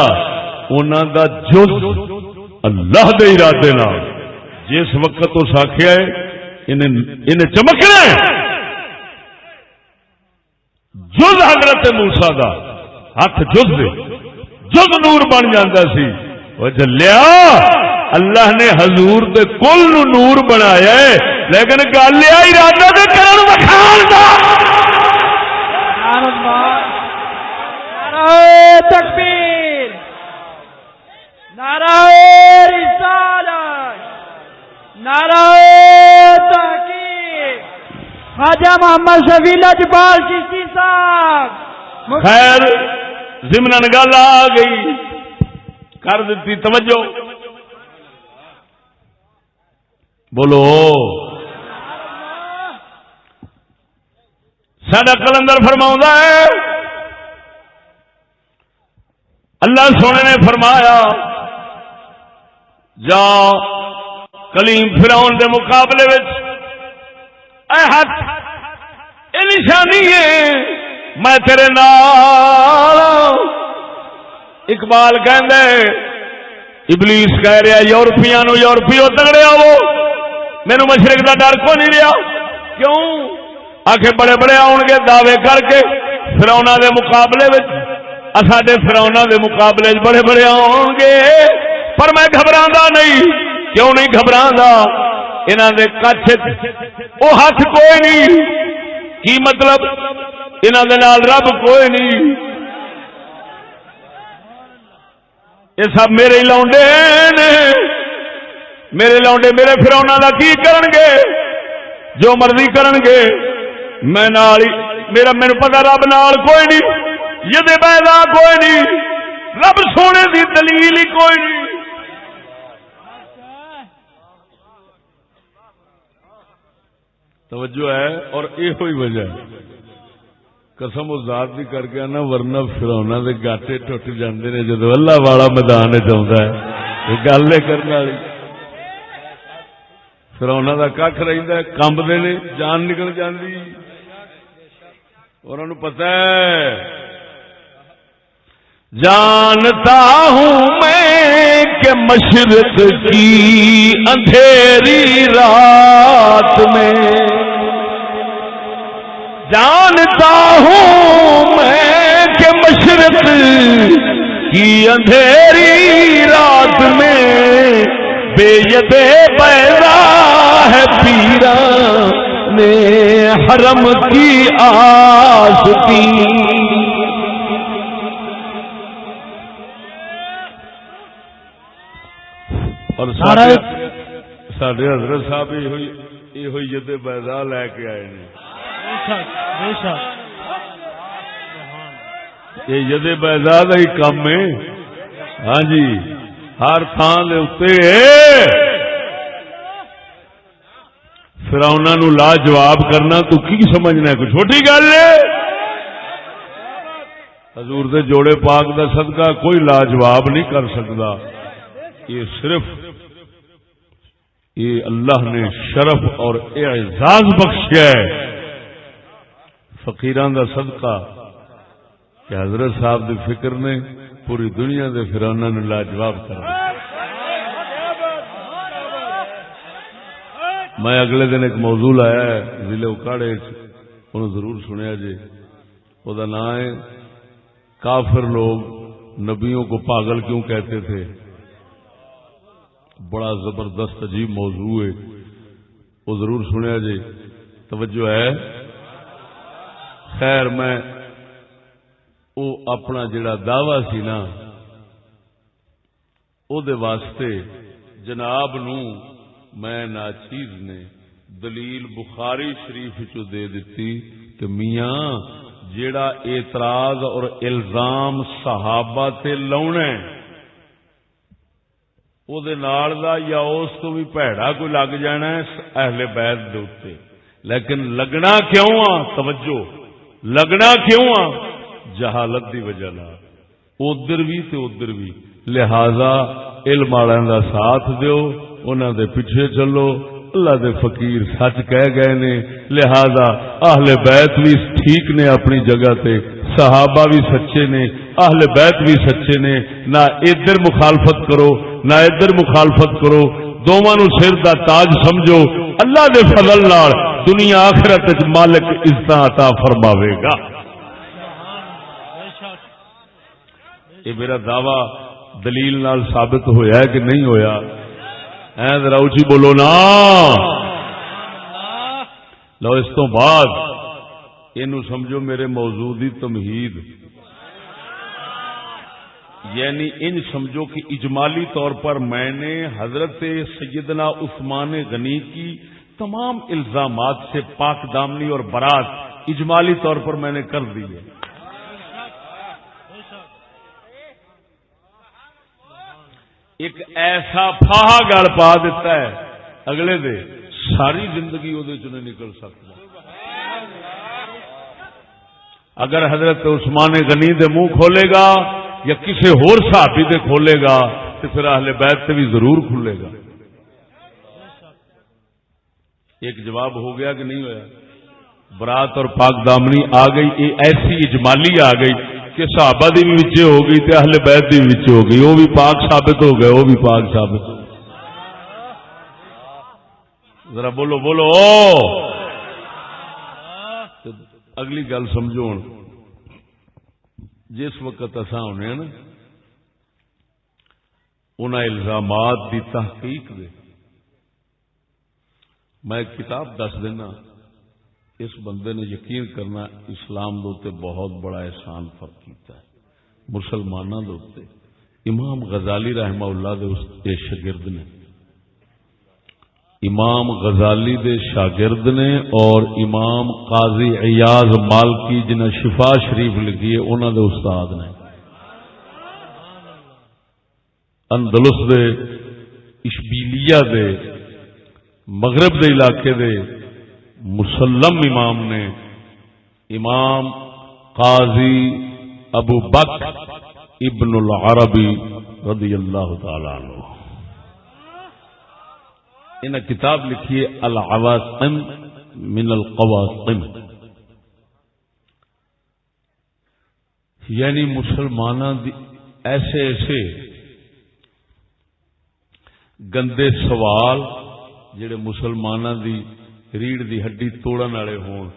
انہاں دا جز اللہ دے ارادے نال جس وقت اس آکھیا ہے انہیں چمکنا ہے، جز حضرت موسیٰ دا ہاتھ جز دے جز نور بن جاندا سی. او جھلیا اللہ نے حضور دے کل نو نور بنایا ہے، لیکن گل یہ ارادہ دے کرن وکھان دا. سبحان اللہ، نعرہ تکبیر، نعرہ رسالت، نعرہ تحقیق. خواجہ محمد شفیع لجپال چشتی صاحب. خیر ضمن گل آ گئی کر دیتی، توجہ بولو. ساڈا کلندر فرماؤں ہے اللہ سونے نے فرمایا جا کلیم فرعون دے مقابلے وچ اے ہاتھ اے نشانی ہے میں تیرے نال. اقبال کہندے ابلیس کہہ رہا یورپیاں نو یورپیو تگڑے آو، مینوں مشرق دا ڈر کو نہیں رہا. کیوں آخے بڑے بڑے آن گے دعوے کر کے فرعوناں دے مقابلے وچ، ساڈے فرعوناں دے مقابلے بڑے بڑے آن گے، پر میں گھبراندا نہیں. کیوں نہیں گھبراندا؟ انہاں دے کچھ او ہاتھ کوئی نہیں. کی مطلب؟ انہاں دے نال رب کوئی نہیں. یہ سب میرے لونڈے نے، میرے لونڈے میرے فرعوناں دا کی کرن گے؟ جو مرضی کرن گے، میں نال میرا مینوں پتہ رب نال کوئی نہیں، ید بیضا کوئی نہیں، رب سونے دی دلیل ہی کوئی نہیں. توجہ ہے. اور یہ ہوئی وجہ قسم و ذات بھی کر کے نا، ورنہ فرعوناں دے گاٹے ٹوٹ جاندے نے جدو اللہ والا میدان چاہتا ہے. یہ گل کرنے والی فرعوناں دا کھ رہندا ہے، کمبدے نے، جان نکل جاندی. اور انہوں پتہ ہے جانتا ہوں میں کہ مشرق کی اندھیری رات میں، جانتا ہوں میں کہ مشرق کی اندھیری رات میں بے ید بیضا ہے پیران نے حرم کی آس کی. اور ساڈے حضرت صاحب یہ ہوئی ید بیضا لے کے آئے نے. یہ ید بیضا کا ہی کام ہے. ہاں جی ہر تھان دے اوتے فرعوناں نو لا جواب کرنا تو کی سمجھنا ہے؟ کوئی چھوٹی گل ہے؟ حضور دے جوڑے پاک دا صدقہ کوئی لاجواب نہیں کر سکتا. یہ صرف یہ اللہ نے شرف اور اعزاز بخشیا ہے فقیران دا صدقہ کہ حضرت صاحب دی فکر نے پوری دنیا دے فرعوناں نو لاجواب کر دیا. میں اگلے دن ایک موضوع لایا ہے ضلع اکاڑے، انہوں ضرور سنیا جی. وہ نام ہے کافر لوگ نبیوں کو پاگل کیوں کہتے تھے. بڑا زبردست عجیب موضوع ہے، وہ ضرور سنیا جی. توجہ ہے. خیر میں وہ اپنا جڑا دعویٰ سی نا او دے واسطے جناب نو میں ناچیز نے دلیل بخاری شریف چو دے دیتی کہ میاں جڑا اعتراض اور الزام صحابہ تے لاونا او دے نال دا یا اس تو بھی بھڑا کوئی لگ جانا ہے اہل بیت دے اوتے، لیکن لگنا کیوں آ؟ توجہ، لگنا کیوں آ؟ جہالت دی وجہ نال ادھر بھی تے ادھر بھی. لہذا علم والوں دا ساتھ دیو، انہاں دے پیچھے چلو. اللہ دے فقیر سچ کہہ گئے نے، لہذا اہل بیت بھی ٹھیک نے اپنی جگہ تے، صحابہ بھی سچے نے، اہل بیت بھی سچے نے. نہ ادھر مخالفت کرو نہ ادھر مخالفت کرو، دونوں نو سر دا تاج سمجھو. اللہ دے فضل نال دنیا آخرت وچ مالک عزت عطا فرماوے گا. یہ میرا دعویٰ دلیل نال ثابت ہویا ہے کہ نہیں ہویا؟ ذرا اونچی بولو نا. لو اس تو بعد اینو سمجھو میرے موضوع دی تمہید، یعنی ان سمجھو کہ اجمالی طور پر میں نے حضرت سیدنا عثمان غنی کی تمام الزامات سے پاک دامنی اور برات اجمالی طور پر میں نے کر دی ہے. ایک ایسا پھاہا گڑ پا دیتا ہے اگلے دے ساری زندگی وہ نہیں نکل سکتا. اگر حضرت عثمان غنی دے منہ کھولے گا یا کسی ہور صحابی دے کھولے گا تو پھر اہل بیت سے بھی ضرور کھلے گا. ایک جواب ہو گیا کہ نہیں ہویا؟ برات اور پاک دامنی آ گئی، یہ ایسی اجمالی آ گئی کہ صحابہ دی بھی وچے ہو گئی تے اہل بیت دی بھی وچے ہو گئی. وہ بھی پاک ثابت ہو گئے، وہ بھی پاک ثابت ہو گئے. ذرا بولو بولو. اگلی گل سمجھو. جس وقت اساں ہونے ہیں نا انہاں الزامات دی تحقیق دے، میں ایک کتاب دس دینا، اس بندے نے یقین کرنا اسلام دوتے بہت بڑا احسان فرق کیتا ہے مسلمانوں دوتے. امام غزالی رحمہ اللہ دے اس شاگرد نے، امام غزالی دے شاگرد نے اور امام قاضی عیاض مالکی جنہیں شفا شریف لکھی ہے انہوں دے استاد نے. اندلس دے اشبیلیہ دے مغرب دے علاقے دے مسلم امام نے امام قاضی ابو بکر ابن العربی رضی اللہ تعالی عنہ انہیں کتاب لکھی ہے العواصم من القواصم، یعنی مسلمانوں دی ایسے ایسے گندے سوال جڑے مسلمانوں دی ریڑھ دی ہڈی توڑن والے ہون،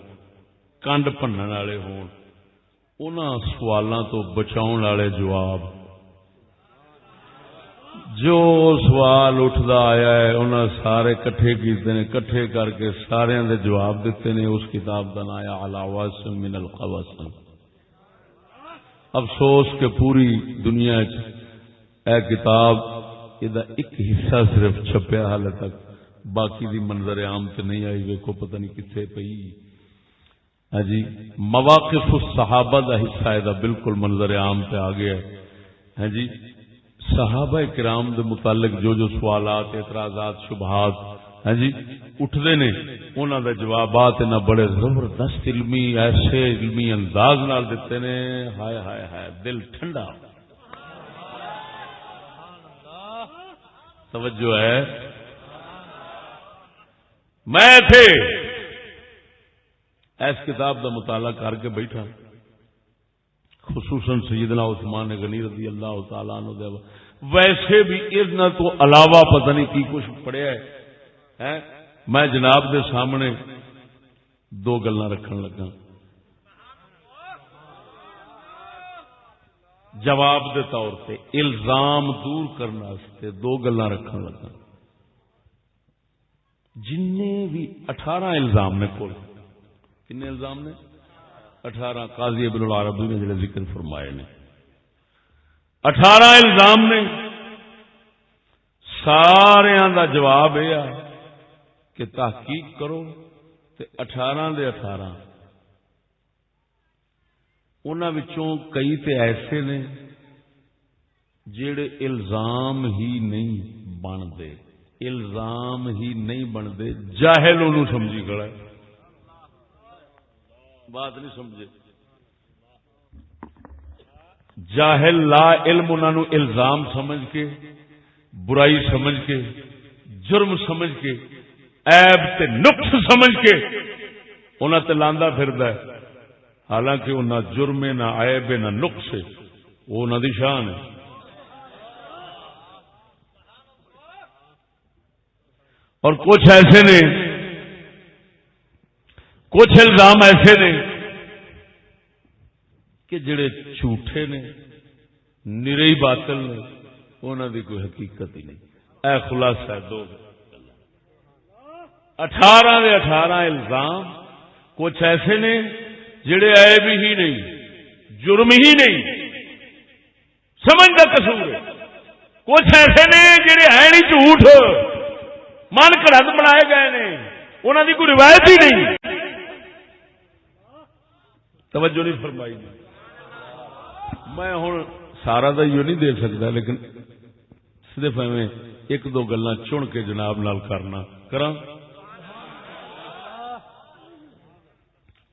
کنڈ بھنن والے ہون، انہاں سوالوں تو بچاؤن والے جواب جو سوال اٹھتا آیا ہے انہاں سارے کٹھے کیتے نے، کٹھے کر کے سارے دے جواب دیتے نے. اس کتاب کا نام ہے علاوہ من القواسم. افسوس کہ پوری دنیا اے کتاب یہ ایک حصہ صرف چھپیا حال تک، باقی دی منظر عام تے نہیں آئی. ویکھو پتہ نہیں کتنے پئی. ہاں جی، مواقف الصحابہ دا حصہ ہے، بالکل منظر عام تے آ گیا ہے. ہاں جی، صحابہ کرام دے متعلق جو جو سوالات، اعتراضات، شبہات ہاں جی اٹھتے نے، انہوں دے جوابات انہاں بڑے زبردست علمی، ایسے علمی انداز نال دیتے نے. ہائے ہائے ہائے، دل ٹھنڈا. توجہ ہے. میں تھے اس کتاب دا مطالعہ کر کے بیٹھا، خصوصاً سیدنا عثمان غنی رضی اللہ تعالیٰ عنہ دے. ویسے بھی اتنا تو علاوہ پتہ نہیں کی کچھ پڑھیا ہے. میں جناب دے سامنے دو گلاں رکھن لگا، جواب دے طور پہ الزام دور کرنے واسطے دو گلاں رکھن لگا. جن بھی 18 الزام نے، کل کنے الزام نے؟ 18. قاضی ابن العربی نے جڑے ذکر فرمائے نے 18 الزام نے. سارے دا جواب یہ کہ تحقیق کرو تے 18 دے 18 انہاں وچوں کئی تے ایسے نے جڑے الزام ہی نہیں بنتے، الزام ہی نہیں بنتے، جاہل انہوں سمجھی کھڑا ہے. بات نہیں سمجھے؟ جاہل لا علم انہوں الزام سمجھ کے، برائی سمجھ کے، جرم سمجھ کے، عیب تے نقص سمجھ کے انہاں تے لاندا پھردا ہے. حالانکہ وہ نہ جرم ہے، نہ عیب ہے، نہ نقص ہے، وہ انہاں دی شان ہے. اور کچھ ایسے نے، کچھ الزام ایسے نے کہ جڑے جھوٹے نے، نرئی باطل نے، انہاں دی کوئی حقیقت ہی نہیں. اے خلاصہ ہے دو 18 دے 18 الزام. کچھ ایسے نے جڑے عیب ہی نہیں، جرم ہی نہیں، سمجھ دا قصور ہے. کچھ ایسے نے جڑے ہیں نہیں، جھوٹ من گھڑت بنائے گئے نے، انہاں دی کوئی روایت ہی نہیں. توجہ نہیں فرمائی. میں ہوں سارا تو یہ نہیں دے سکتا، لیکن صرف میں ایک دو گلاں چن کے جناب نال کرنا کراں.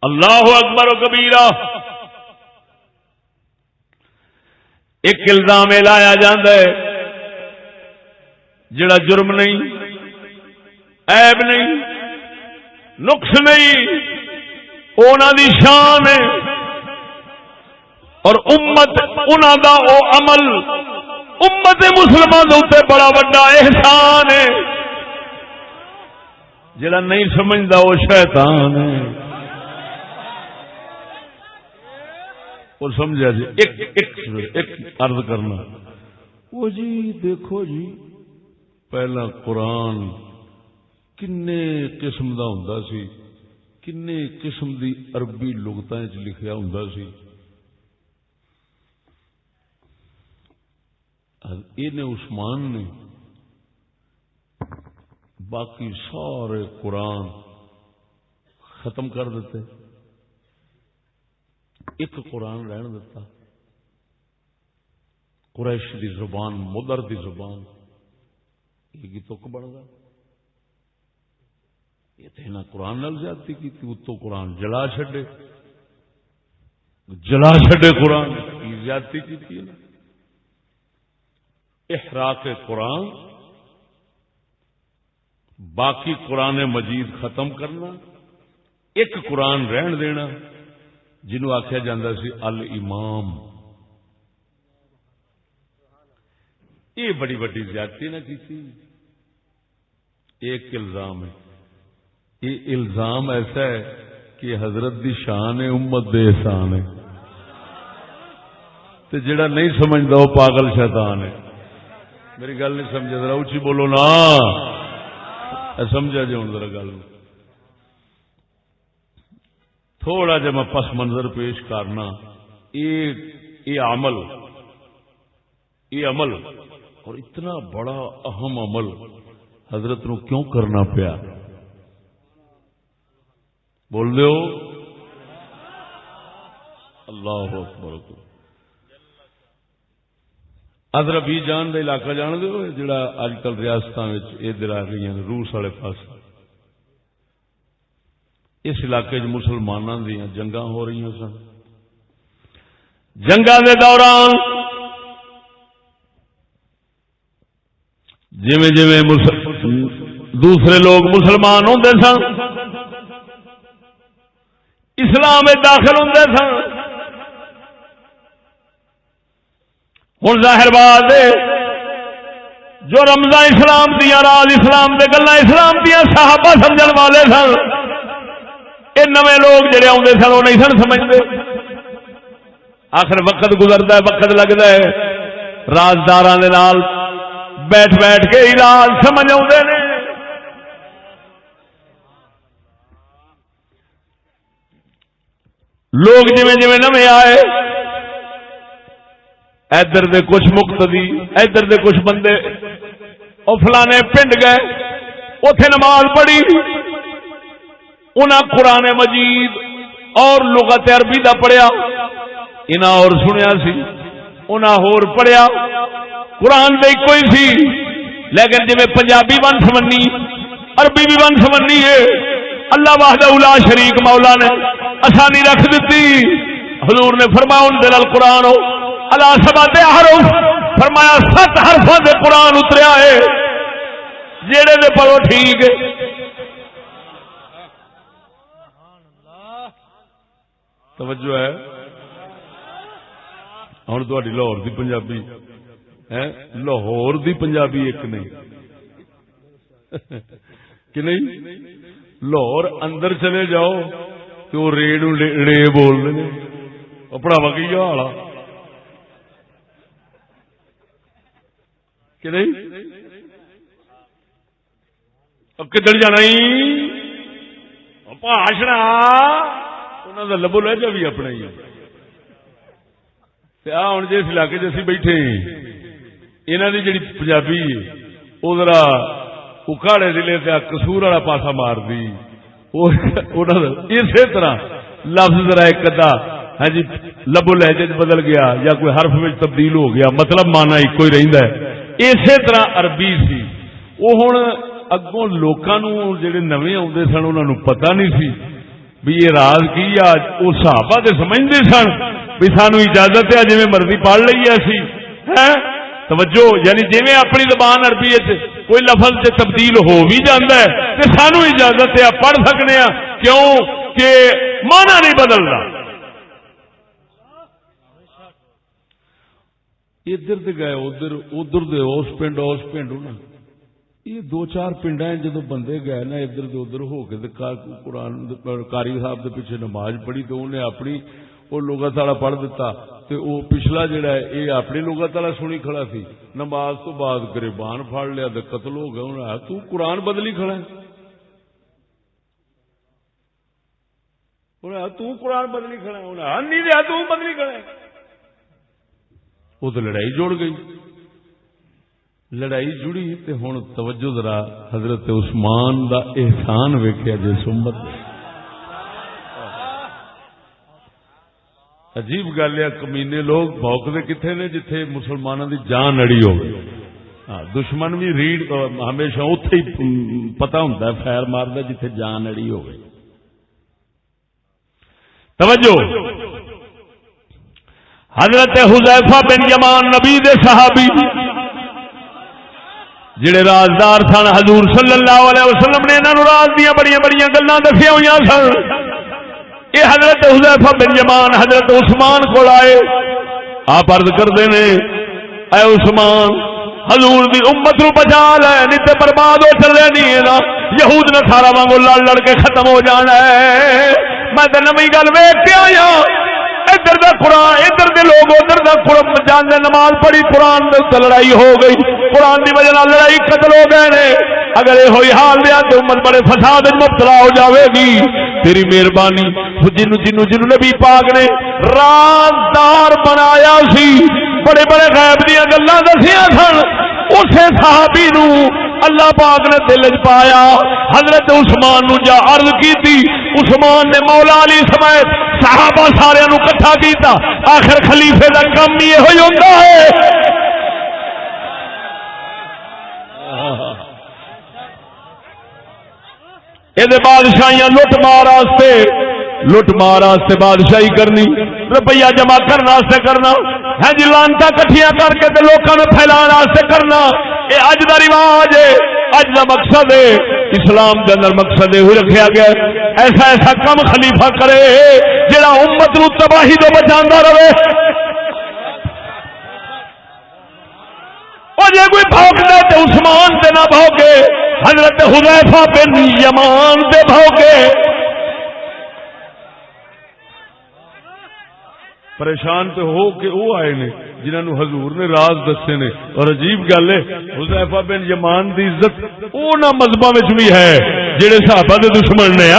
اللہ اکبر و کبیرہ. ایک الزام لایا جاندہ ہے جڑا جرم نہیں، عیب نہیں، نقص نہیں، انہاں دی شان ہے. اور امت انہاں دا او عمل امت مسلمان دے اوتے بڑا بڑا احسان ہے. جڑا نہیں سمجھدا وہ شیطان ہے. وہ سمجھا جی. ایک عرض کرنا، وہ جی دیکھو جی پہلا قرآن کنے قسم دا ہوندا سی، کنے قسم دی عربی لغتاں وچ لکھیا ہوندا سی. ابن عثمان نے باقی سارے قرآن ختم کر دیتے، ایک قرآن رہن دیتا. قریش دی زبان، مدر دی زبان، یہ تک بن گا. یہ تو نہ قرآن نال زیادتی کی تھی، اتو قرآن جلا چھڈے، جلا چھڈے قرآن کی زیادتی کی تھی. احراق قرآن، باقی قرآن مجید ختم کرنا، ایک قرآن رہن دینا جنہوں آخیا جاندہ سی الامام. یہ بڑی بڑی زیادتی نہ کی تھی. ایک الزام ہے، یہ الزام ایسا ہے کہ حضرت دی شان ہے، امت دے احسان ہے. تو جڑا نہیں سمجھتا وہ پاگل شیطان ہے. میری گل نہیں سمجھا، ذرا اچھی بولو نا، سمجھا جی ہوں ذرا گل تھوڑا جا میں پس منظر پیش کرنا. یہ عمل اور اتنا بڑا اہم عمل حضرت نو کیوں کرنا پیا؟ بول دو اللہ اکبر. ادربی جان دا علاقہ جان دو جڑا اج کل ریاستاں وچ ادھر آ گئی ہیں روس والے پاس. اس علاقے چ مسلماناں دیاں جنگاں ہو رہی سن. جنگاں دے دوران جویں دوسرے لوگ مسلمان ہوندے سن، اسلام میں داخل ہوندے سن. ہن ظاہر بات ہے جو رمضان اسلام دیا راز اسلام دے گلاں اسلام دیا صحابہ سمجھن والے سن، اے نویں لوگ جڑے آندے سن وہ نہیں سن سمجھدے. آخر وقت گزردا ہے، وقت لگدا ہے، رازداراں دے نال بیٹھ بیٹھ کے ہی راز سمجھ آتے ہیں. لوگ جویں جویں نویں آئے، ادھر دے کچھ مقتدی، ادھر دے کچھ بندے او فلانے پنڈ گئے، اوتھے نماز پڑھی، انہاں قرآن مجید اور لغت عربی دا پڑھیا، انہاں اور سنیا سی، انہاں ہور پڑھیا. قرآن دے کوئی سی لیکن جی پنجابی ون سمنی عربی بھی ون سمنی ہے. اللہ وحدہ لا شریک مولا نے آسانی رکھ دیتی. حضور نے فرمایا انزل القرآن علی سبعۃ احرف، فرمایا 7 حرفاں دے قرآن اتریا ہے، جیڑے دے پڑھو ٹھیک ہے. توجہ ہے ہن تہاڈی لاہور دی پنجابی لاہور دی پنجابی ایک نہیں کہ نہیں، لاہور اندر چلے جاؤ تو وہ ڑے بول رہے پڑھاوا کی حال کہ نہیں. کدھر جانا بھاشنا انہوں کا لبو لہجہ بھی اپنا ہی ہوں جس علاقے چ بیٹھے انہوں نے جڑی پنجابی وہ ذرا اکاڑے ضلع سے قصور والا پاسا مار دی. اسی طرح لفظ ذرا ایک ادا ہاں جی لبو لہجے بدل گیا یا کوئی حرف میں تبدیل ہو گیا، مطلب مانا ایک ہی رہندا ہے. اسی طرح عربی سی وہ ہوں اگوں لوکاں نوں جڑے نویں آندے سن انہاں نوں پتہ نہیں سی بھی یہ راز کی آ. وہ صحابہ تے سمجھدے سن بھی سانو اجازت ہے جویں مرضی پڑھ لئیے اسی. توجہ یعنی جویں اپنی زبان عربی کوئی لفظ سے تبدیل ہو بھی جاتا ہے تو سانو اجازت ہے پڑھ سکنے ہیں، کیوں کہ مانا نہیں بدلتا. ادھر دے گئے ادھر دے اس پنڈ ہونا یہ 2-4 پنڈ ہیں جدو بندے گئے نا ادھر دے ادھر ہو کے قرآن قاری صاحب دے پیچھے نماز پڑھی تو انہیں اپنی وہ لغت والا پڑھ دیتا تے وہ پچھلا جڑا ہے یہ اپنی لغت والا سنی کھڑا سی. نماز تو بعد گریبان پھاڑ لیا تے قتل ہو گیا. انہیں تو قرآن بدلی کھڑا ہے، انہیں تو قرآن بدلی کھڑا ہے، انہیں نہیں دیا تو بدلی کھڑا ہے. وہ تو لڑائی جوڑ گئی. لڑائی جڑی تے ہن توجہ ذرا حضرت عثمان دا احسان ویکھیا جس امت. عجیب گل ہے کمینے لوگ بھوکتے کتنے نے جتھے مسلمانوں دی جان اڑی ہو. دشمن بھی ریڑھ ہمیشہ اتے ہی پتا ہوتا ہے فیر ماردا جتھے جان اڑی ہو گئی. توجہ حضرت حذیفہ بن یمان نبی دے صحابی جڑے رازدار سن حضور صلی اللہ علیہ وسلم نے انہاں نوں راز دیاں بڑیاں بڑیاں گلاں دسیاں ہوئیاں سن. یہ حضرت حذیفہ بن یمان حضرت عثمان کو آئے، آپ عرض کرتے ہیں اے عثمان حضور دی امت نو بچا لے نہیں تے برباد ہو چلے نہیں نا یہود نصارا وانگو لڑ لڑ کے ختم ہو جانا ہے. میں تے نویں گل ویکھ کے آیا ادھر دا قرآن ادھر دے لوگ ادھر دا قرآن جان دے نماز پڑھی قرآن دے لڑائی ہو گئی قرآن دی وجہ نال لڑائی قتل ہو گئے نے اگر یہ ہوئی حال دیا تو امت بڑے فساد مبتلا ہو جاوے گی تیری مہربانی جنوں نبی پاک نے رازدار بنایا سی بڑے بڑے غیب دیا گلاں دسیاں سن اسے صحابی نو اللہ پاک نے دل چ پایا حضرت عثمان نو جا عرض کیتی عثمان نے مولا علی سمیت صحابہ سارے نو اکٹھا کیتا آخر خلیفے دا کام ہی ہوئی ہوندا ہے یہ بادشاہیاں لٹ مار واسطے بادشاہی کرنی روپیہ جمع کرنے کرنا ہے جی لانتا کٹھیاں کر کے لوگوں نے پھیلانے واسطے کرنا یہ اج دا رواج ہے اج دا مقصد ہے اسلام کے اندر مقصد یہ رکھا گیا ایسا ایسا کم خلیفہ کرے جڑا امت نو تباہی تو بچاندہ رہے اور جے کوئی بھوکدا تے عثمان تے نہ بھوکے حضرت حذیفہ بن یمان تے بھوکے پریشان تو ہو کے وہ آئے نے جنہوں نے حضور نے راز دسے نے اور عجیب گل ہے حذیفہ بن یمان دی عزت اونا مذہباں وچ بھی ہے جڑے صحابہ دے دشمن نے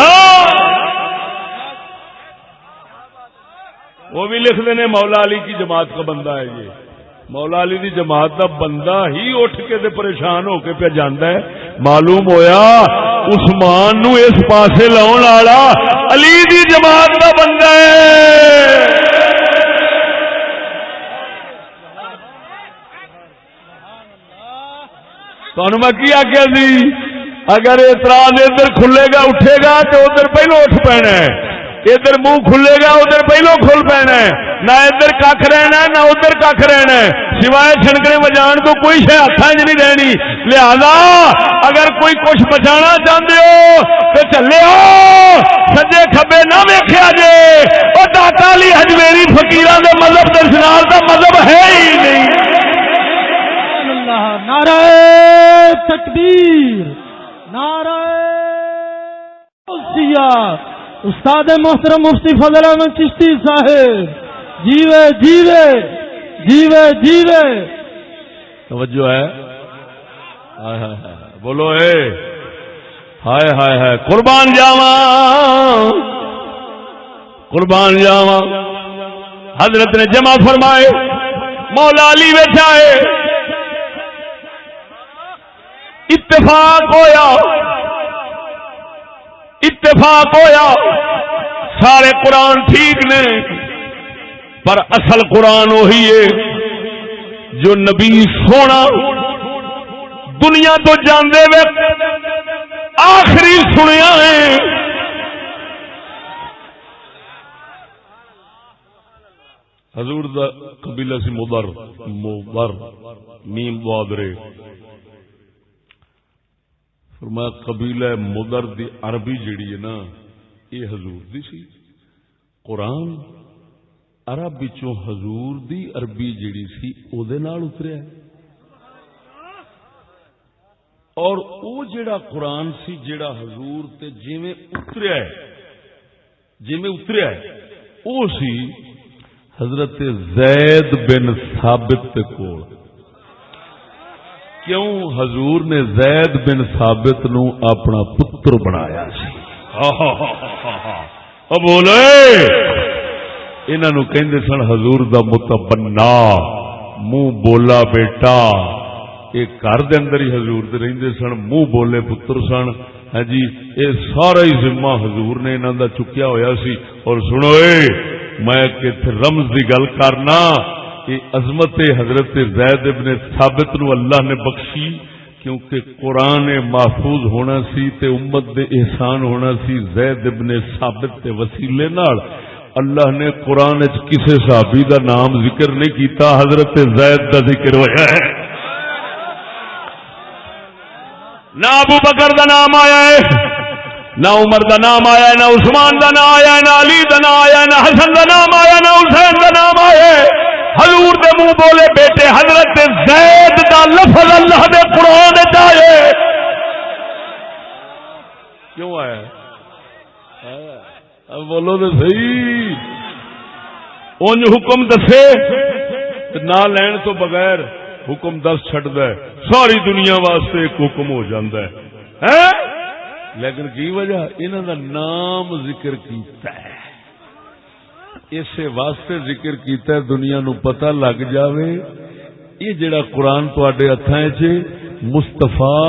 وہ بھی لکھ دینے مولا علی کی جماعت کا بندہ ہے یہ مولا علی دی جماعت دا بندہ ہی اٹھ کے تے پریشان ہو کے پہ جاندا ہے معلوم ہویا عثمان نو اس پاسے لاؤن والا علی دی جماعت دا بندہ ہے تو میں کیا کیا سی اگر اعتراض ادھر کھلے گا اٹھے گا تو ادھر پہلو اٹھ پینا ہے ادھر منہ کھلے گا ادھر پہلو کھل پینا ہے نہ ادھر کھ رہنا ہے نہ ادھر کھ رہنا ہے سوائے چھنکنے بجان تو کوئی شے ہاتھاں وچ نہیں رہنی لہذا اگر کوئی کچھ بچانا چاہتے ہو تو چلے ہو سجے کھبے نہ ویکھیا جے او داتا علی حجویری فقیراں دے مذہب دے نال دا مذہب ہے ہی نہیں
نعرہ تکبیر نعرہ غوثیہ استاد محترم مفتی فضل احمد چشتی صاحب جیوے جیوے جیوے جیوے
توجہ ہے بولو اے ہائے ہائے ہائے قربان جاواں حضرت نے جمع فرمائے مولا علی بیٹھا ہے اتفاق ہویا سارے قرآن ٹھیک نے پر اصل قرآن وہی ہے جو نبی سونا دنیا تو جاندے وقت آخری سنیا ہے حضور دا قبیلہ سی مضر میم وادرے فرمایا قبیلہ مضر دی عربی جڑی ہے نا یہ حضور دی سی قرآن عرب وچوں حضور دی عربی جڑی سی او دے نال اتریا اور او جڑا قرآن سی جڑا حضور تے جویں اتریا ہے او سی حضرت زید بن ثابت تے کول کیوں حضور نے زید بن ثابت نو اپنا پتر بنایا سی اب بولے انہاں نو کہندے سن حضور دا متبنا منہ بولا بیٹا یہ گھر دے اندر ہی حضور دے رہندے سن منہ بولے پتر سن ہاں جی اے سارا ہی ذمہ حضور نے انہاں دا چکیا ہویا سی اور سنو اے میں کہ رمز دی گل کرنا یہ عظمت حضرت زید ابن ثابت نو اللہ نے بخشی کیونکہ قرآن محفوظ ہونا سی تے امت دے احسان ہونا سی زید ابن ثابت تے وسیلے نال اللہ نے قرآن وچ کسے صحابی دا نام ذکر نہیں کیتا حضرت زید دا ذکر ہویا ہے نہ ابو بکر دا نام آیا ہے نہ عمر دا نام آیا ہے نہ عثمان دا نام آیا ہے نہ علی دا نام آیا ہے نہ حسن دا نام آیا نہ حسین دا نام آیا ہے حضور دے منہ بولے بیٹے حضرت زید دا لفظ اللہ دے قرآن وچ آئے کیوں آیا اب بولو تو صحیح انج حکم دسے نہ لین تو بغیر حکم دس چھڈدا ہے، ساری دنیا واسطے ایک حکم ہو جاندا ہے، لیکن کی وجہ انہاں دا نام ذکر کیتا ہے، اسے واسطے ذکر کیتا ہے دنیا نو پتہ لگ جاوے یہ جڑا قرآن تواڈے ہتھاں وچ مصطفیٰ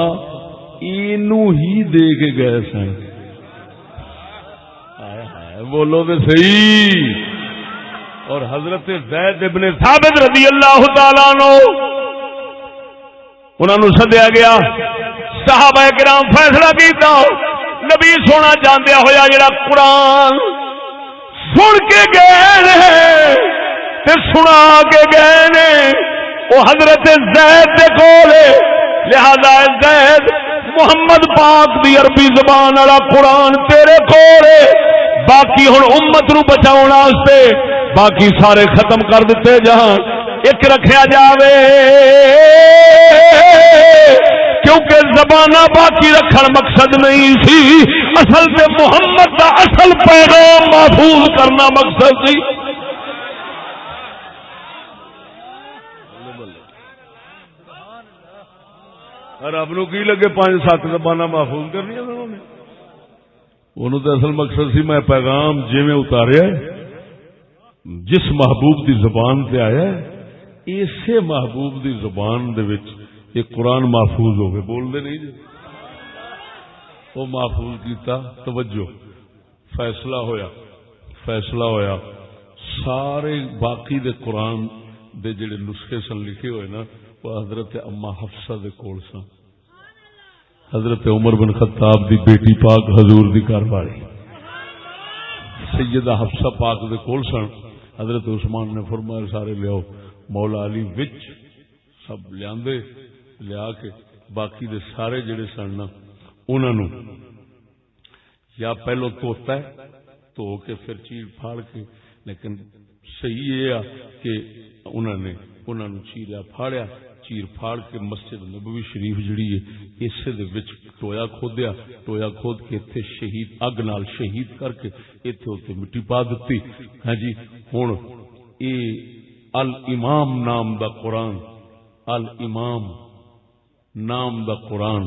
اینو ہی دے کے گئے سن۔ بولو تے صحیح۔ اور حضرت زید ابن ثابت رضی اللہ تعالیٰ عنہ انہاں نو سدیا گیا، صحابہ کرام فیصلہ کیتا نبی سونا جاندیا ہویا جڑا قرآن سن کے گئے تے سنا کے گئے نے وہ حضرت زید دے کول، لہذا زید محمد پاک دی عربی زبان والا قرآن تیرے کول، باقی ہن امت نو بچاؤن واسطے باقی سارے ختم کر دیتے جان، ایک رکھیا جاوے، کیونکہ زبانہ باقی رکھن مقصد نہیں سی، اصل تے محمد دا اصل پیغام محفوظ کرنا مقصد سی۔ رب نو کی لگے 5-7 زبانہ محفوظ کرنی انہوں تو اصل مقصد سی میں پیغام جویں اتاریا جس محبوب دی زبان تے آیا ہے اسے محبوب دی زبان دے وچ یہ قرآن محفوظ ہو گئے، بول دے نہیں جی وہ محفوظ کیتا۔ توجہ، فیصلہ ہویا سارے باقی دے قرآن دے جڑے نسخے سن لکھے ہوئے نا وہ حضرت اما حفصہ دے کول سن، حضرت عمر بن خطاب دی بیٹی پاک حضور دی گھر والی سیدہ حفصہ پاک دے کول سن۔ حضرت عثمان نے فرمایا سارے لیاؤ، مولا علی وچ سب لیاندے، لیا کے باقی دے سارے جڑے سن نا انہاں نو یا پہلو دھوتا ہے دھو کے پھر چیر پھاڑ کے، لیکن صحیح یہ کہ انہاں نو چیریا پھاڑیا، چیر پھاڑ کے مسجد نبوی شریف جڑی ہے اسے دے وچ ٹویا کھودیا، ٹویا کھود کے اتنے شہید اگ نال شہید کر کے اتنے مٹی پا دیتی۔ ہاں جی ہن اے الامام نام دا قرآن، الامام نام دا قرآن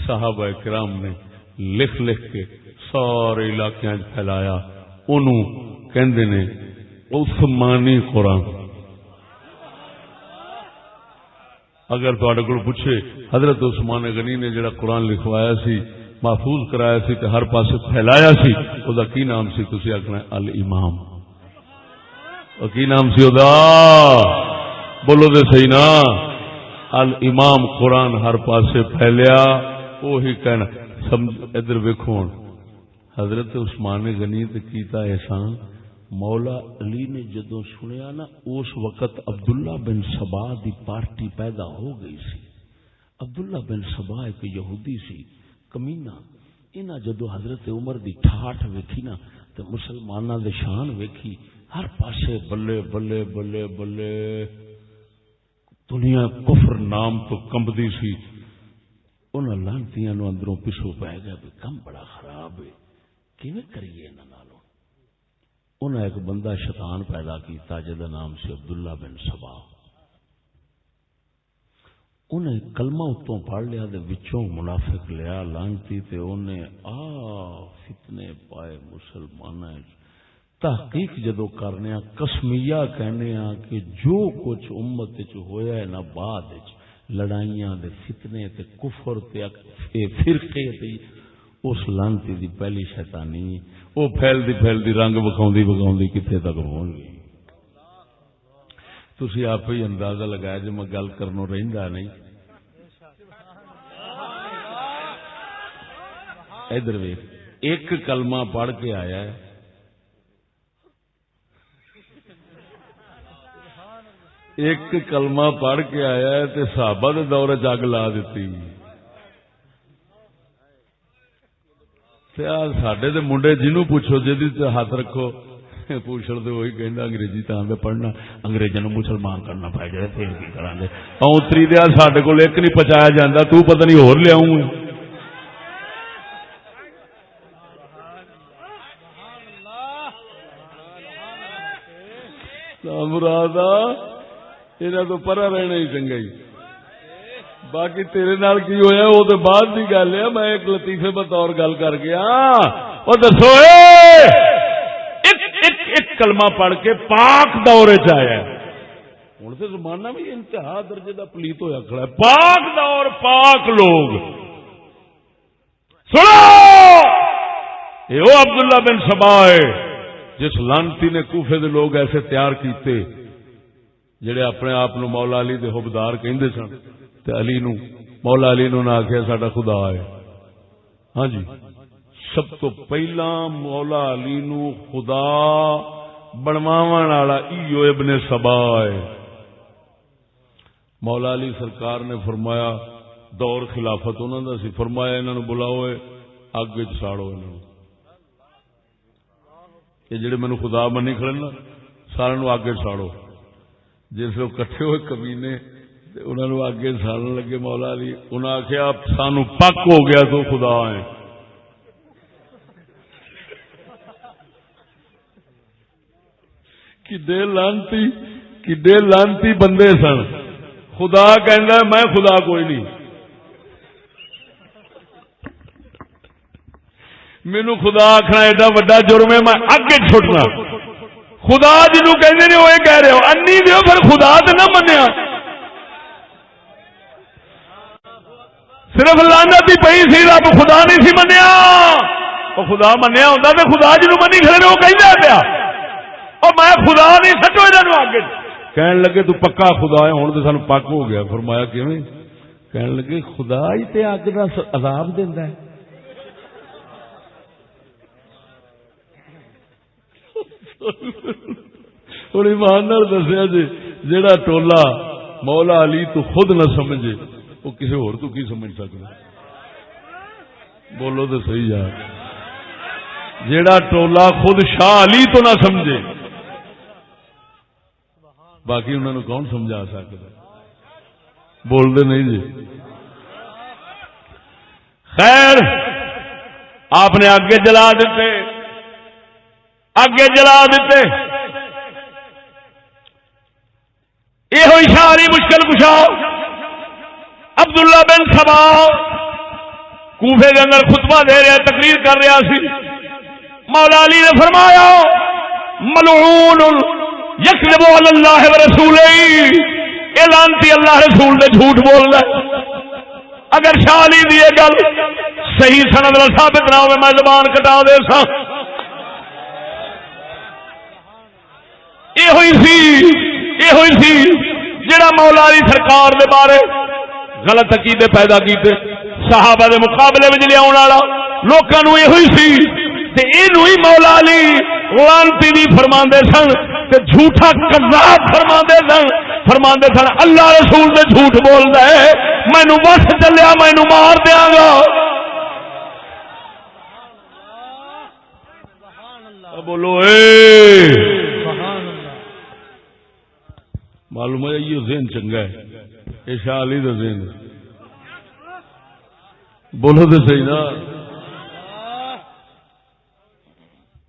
صحابہ کرام نے لکھ لکھ کے سارے علاقے پھیلایا، انہوں کہندے نے عثمانی قرآن۔ اگر تواڈے کول پوچھے حضرت عثمان غنی نے جڑا قرآن لکھوایا سی محفوظ کرایا سی تے ہر پاسے پھیلایا سی او دا کی نام سی؟ تسی آکھنا الامام۔ او کی نام سی او دا؟ بولو تے صحیح نا، الامام قرآن ہر پاسے پھیلیا، وہی کہنا سمجھ۔ ادھر ویکھو حضرت عثمان غنی تے کیتا احسان، مولا علی نے جدو سنیا نا اس وقت عبداللہ بن سبا دی پارٹی پیدا ہو گئی سی۔ عبداللہ بن سبا ایک یہودی سی کمینہ، انہاں جدو حضرت عمر دی ٹھاٹھ ویکھی نا تو مسلماناں دے شان ویکھی، ہر پاسے بلے بلے بلے بلے، دنیا کفر نام تو کمبدی سی۔ انہاں لانتیاں نو اندروں پچھو پہ گیا بھی کم بڑا خراب ہے، کیویں کریے انہاں نالوں؟ انہیں ایک بندہ شیطان پیدا کیتا جدا نام سے عبداللہ بن سبا، انہیں کلمہ اتوں پڑھ لیا دے وچوں منافق لیا لانتی تے انہیں فتنے پائے مسلماناں۔ تحقیق جدو کرنے قسمیہ کہنے کہ جو کچھ امت وچ ہویا ہے نا بعد لڑائیاں دے فتنے تے کفر تے فرقے تے اس لانتی دی پہلی شیطانی وہ پھیلدی رنگ بکھاؤندی کتنے تک پہنچ گئی۔ تسی آپ ہی اندازہ لگایا جو میں گل کرنوں رہندا نہیں۔ ادھر ویکھ، ایک کلمہ پڑھ کے آیا ہے، ایک کلمہ پڑھ کے آیا ہے تے صحابہ دے دور وچ اگ لا دتی۔ ساڈے دے منڈے جنوں پوچھو جدی تے ہاتھ رکھو پوچھڑ دے وہی کہندا انگریزی تاں میں پڑھنا، انگریزاں نوں مسلمان کرنا پے جائے پھر کی کران گے۔ اتری دیا ساڈے کول ایک نہیں پچایا جاندا، تو پتہ نہیں ہور لیاؤں۔ مراد یہاں تو پرا رہنا ہی چنگا ہی. باقی تیرے نال کی ہویا وہ تو بعد کی گل ہے. میں ایک لطیفے بطور گل کر گیا. وہ دسو ایک کلمہ پڑھ کے پاک دورے چیا. ہوں تو زمانہ بھی انتہا درجے کا پلیت ہوا کھڑا ہے. پاک دور پاک لوگ سنو. یہ عبداللہ بن سبا ہے جس لانتی نے کوفے دے لوگ ایسے تیار کیتے جڑے اپنے آپ نو مولا علی دے حبدار کہندے سن تے علی نو مولا علی نو نہ آخیا ساڈا خدا ہے. ہاں جی سب تو پہلا مولا علی نو خدا بنواون والا ایو ابن سبا ہے. مولا علی سرکار نے فرمایا دور خلافت انہوں دا سی. فرمایا انہوں نے بلاؤ اگ وچ ساڑو. انہوں یہ جڑے مینوں خدا منی کھڑے نا سارے نو اگ وچ ساڑو. جس لوگ کٹھے ہوئے کمینے انہوں نے اگے ساڑن لگے مولا علی. انہوں نے آخیا سانو پک ہو گیا تو خدا ہے. کڈے لانتی بندے سن. خدا کہندا میں خدا کوئی نہیں. مینو خدا آخنا ایڈا وڈا جرم ہے میں اگے چھٹنا. خدا جنوں کہندے نے وہ کہہ رہے ہو انی دیو پھر خدا تے نہ منیا. صرف لعنت ہی پئی سی رب خدا نہیں سی منیا. وہ خدا منیا ہوندا تے خدا جنوں منی کھڑے وہ کہندا پیا اور میں خدا نہیں سچو انہاں اگے. کہن لگے تو پکا خدا ہے ہن تے سانو پک ہو گیا. فرمایا کیویں؟ کہن لگے خدا ہی تے اگ دا عذاب دیندا ہے. اور ایمان نال دسیا جی جیڑا ٹولا مولا علی تو خود نہ سمجھے وہ کسی اور تو کی سمجھ سکتا. بولو تو صحیح یار. جیڑا ٹولا خود شاہ علی تو نہ سمجھے باقی انہوں نے کون سمجھا سکتا. بول دے نہیں جی. خیر آپ نے آگے جلا دیتے یہ ہوئی ساری مشکل کشا. عبداللہ بن سبا کوفے کے اندر خطبہ دے رہا تقریر کر رہا سی. مولا علی نے فرمایا ملعون یکذب علی اللہ ورسولہ. یہ لعنتی اللہ رسول نے جھوٹ بول رہا ہے. اگر شاہ علی دی گل صحیح سند نال ثابت نہ ہوئے میں زبان کٹا دے سا. یہ ہوئی سی جڑا مولا علی سرکار دے بارے غلط عقیدے پیدا کیتے صحابہ دے مقابلے میں لے آن والا لوکاں نو یہ ہوئی سی تے اینو ہی مولا علی لعنتی بھی فرماندے سن تے جھوٹا کذاب فرماندے سن اللہ رسول دے جھوٹ بولدا ہے مینوں بس چلیا مینوں مار دیاں گا. بولو اے معلوم ہے یہ ذہن چنگا ہے. یہ شاہ علی کا ذہن ہے. بولو تو صحیح نا.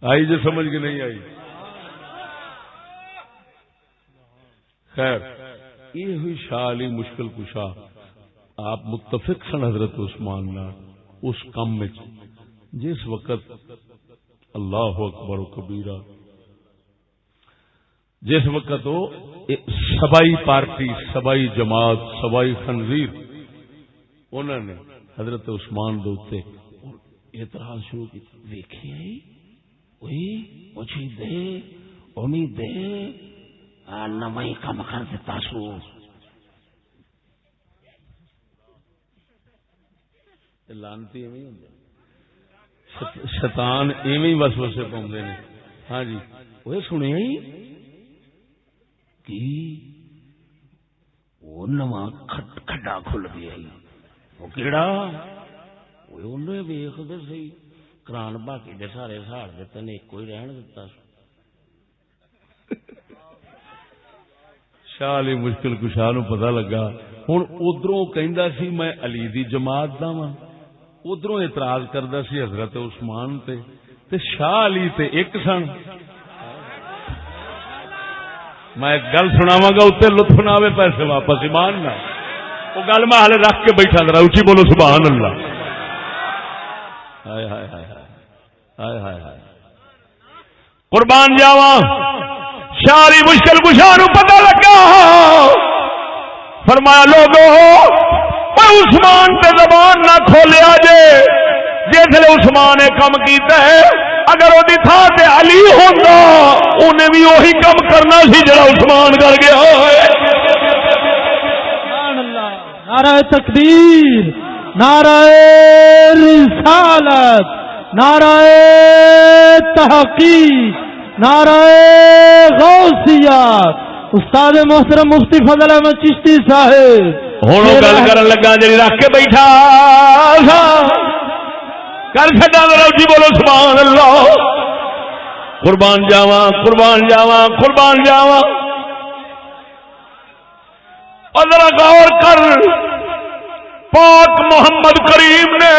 آئی جو سمجھ کے نہیں آئی. خیر یہ ہوئی شاہ علی مشکل کشا. آپ متفق سن حضرت عثمان نہ اس کام میں جس وقت اللہ اکبر و کبیرہ جس وقت وہ سبائی پارٹی سبائی جماعت سبائی خنزیر انہوں نے حضرت عثمان دوتے اعتراض شروع کی. ویکھے مجھے دے امید دے نمائی کا مکان سے تاسو لانتی ایویں ہوں شیطان ایویں وسوسے پاؤندے نے. ہاں جی وہ سنیا ہی وہ نواں کھڈا کھل گیا. وہ کیڑا ویخ دے سی کران باقی دے سارے ساڑ دیتے نے ایک ہی رہن دتا. شاہ علی مشکل کشاہ نو پتہ لگا. ہوں ادھروں کہندا سی میں علی دی جماعت دا واں ادھروں اعتراض کردا سی حضرت عثمان تے شاہ علی تے ایک سن. میں ایک گل سناواں گا اتنے لطف نہ آئے پیسے واپس ایمان نہ وہ گل میں ہالے رکھ کے بیٹھا ذرا اچھی بولو سبحان اللہ. ہائے ہائے ہائے ہائے ہائے ہائے قربان جاواں شاری مشکل کشا نو پتہ لگا فرمایا لوگو عثمان تے زبان نہ کھولیا جے جسے عثمان نے کم کیتا ہے اگر وہ تھان تے علی ہوندا انہیں بھی وہی کم کرنا سی جڑا عثمان کر گیا ہے.
سبحان اللہ. نعرہ تکبیر، نعرہ رسالت، نعرہ تحقیق، نعرہ غوثیات. استاد محترم مفتی فضل احمد چشتی صاحب
ہوں گل کرن لگا جی رکھ کے بیٹھا کر چڈا ذرا جی بولو سبحان اللہ. قربان جاواں قربان جاواں قربان جاواں. اور ذرا غور کر پاک محمد کریم نے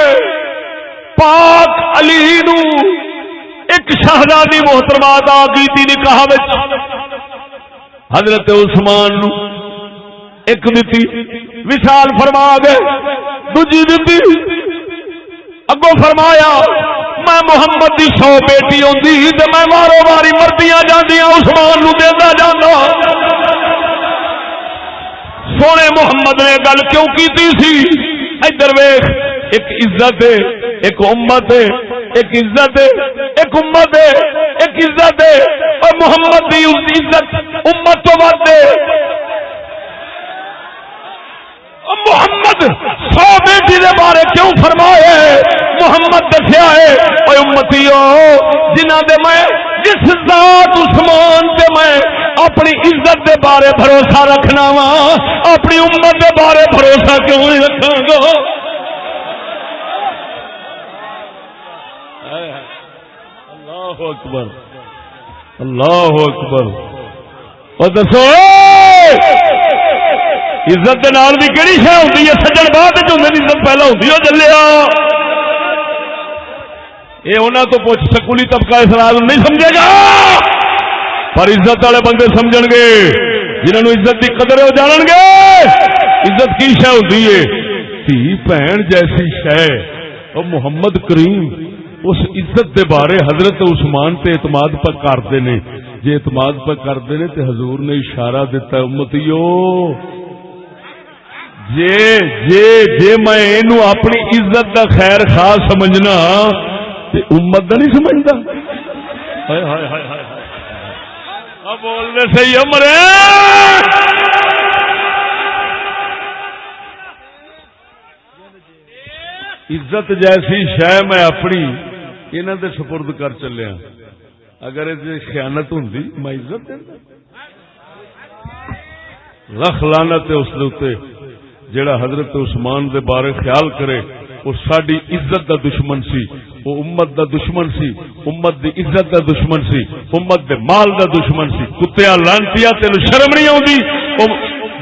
پاک علی نو ایک شہزادی محترمہ عطا کیتی نکاح وچ حضرت عثمان نو ایک دتی وصال فرما گئے دوجی دتی اگوں فرمایا میں محمد دی 100 بیٹی ہوندی تے میں وارو واری مردیاں جاندیاں عثمان نو دیندا جاندا. سونے محمد نے گل کیوں کیتی سی؟ ادھر ویکھ ایک عزت ہے ایک امت ہے ایک عزت ہے ایک امت ہے ایک عزت ہے اور محمد دی عزت امت تو ود ہے. محمد 100 بیٹی دے بارے کیوں فرمایا ہے؟ محمد دسیا ہے اے امتیو جنہاں دے میں جس ذات عثمان تے میں اپنی عزت دے بارے بھروسہ رکھنا وا اپنی امت دے بارے بھروسہ کیوں نہیں رکھاں گا؟ اللہ اکبر اللہ اکبر. اور دسو عزت دے نال بھی کہڑی شے ہوندی ہے؟ سجن بعد وچ ہوندی عزت پہلا ہوندی ہو جلیا. یہ انہاں تو پوچھ سکولی طبقہ اسرائیل نہیں سمجھے گا پر عزت والے بندے سمجھن گے جنہوں عزت کی قدر وہ جانن گے. عزت کی شے ہوندی ہے؟ دھی بہن جیسی شے. اور محمد کریم اس عزت دے بارے حضرت عثمان تے اعتماد پر کرتے نے. جے اعتماد پر کرتے نے تے حضور نے اشارہ دیتا ہے امتیو جے میں اینو اپنی عزت دا خیر خواہ سمجھنا تے امت دا نہیں سمجھدا. ہائے ہائے ہائے ہائے اب بولنے سے ہی امرے عزت جیسی شے میں اپنی انہاں دے سپرد کر چلیا. اگر یہ خیانت ہوندی میں عزت دینا. لکھ لعنت ہے اس دے اوتے جڑا حضرت عثمان دے بارے خیال کرے وہ ساری عزت دا دشمن سی، وہ امت دا دشمن سی، امت دی عزت دا دشمن سی، امت دے مال دا دشمن سی. کتیا لانتیا تینو شرم نہیں آتی؟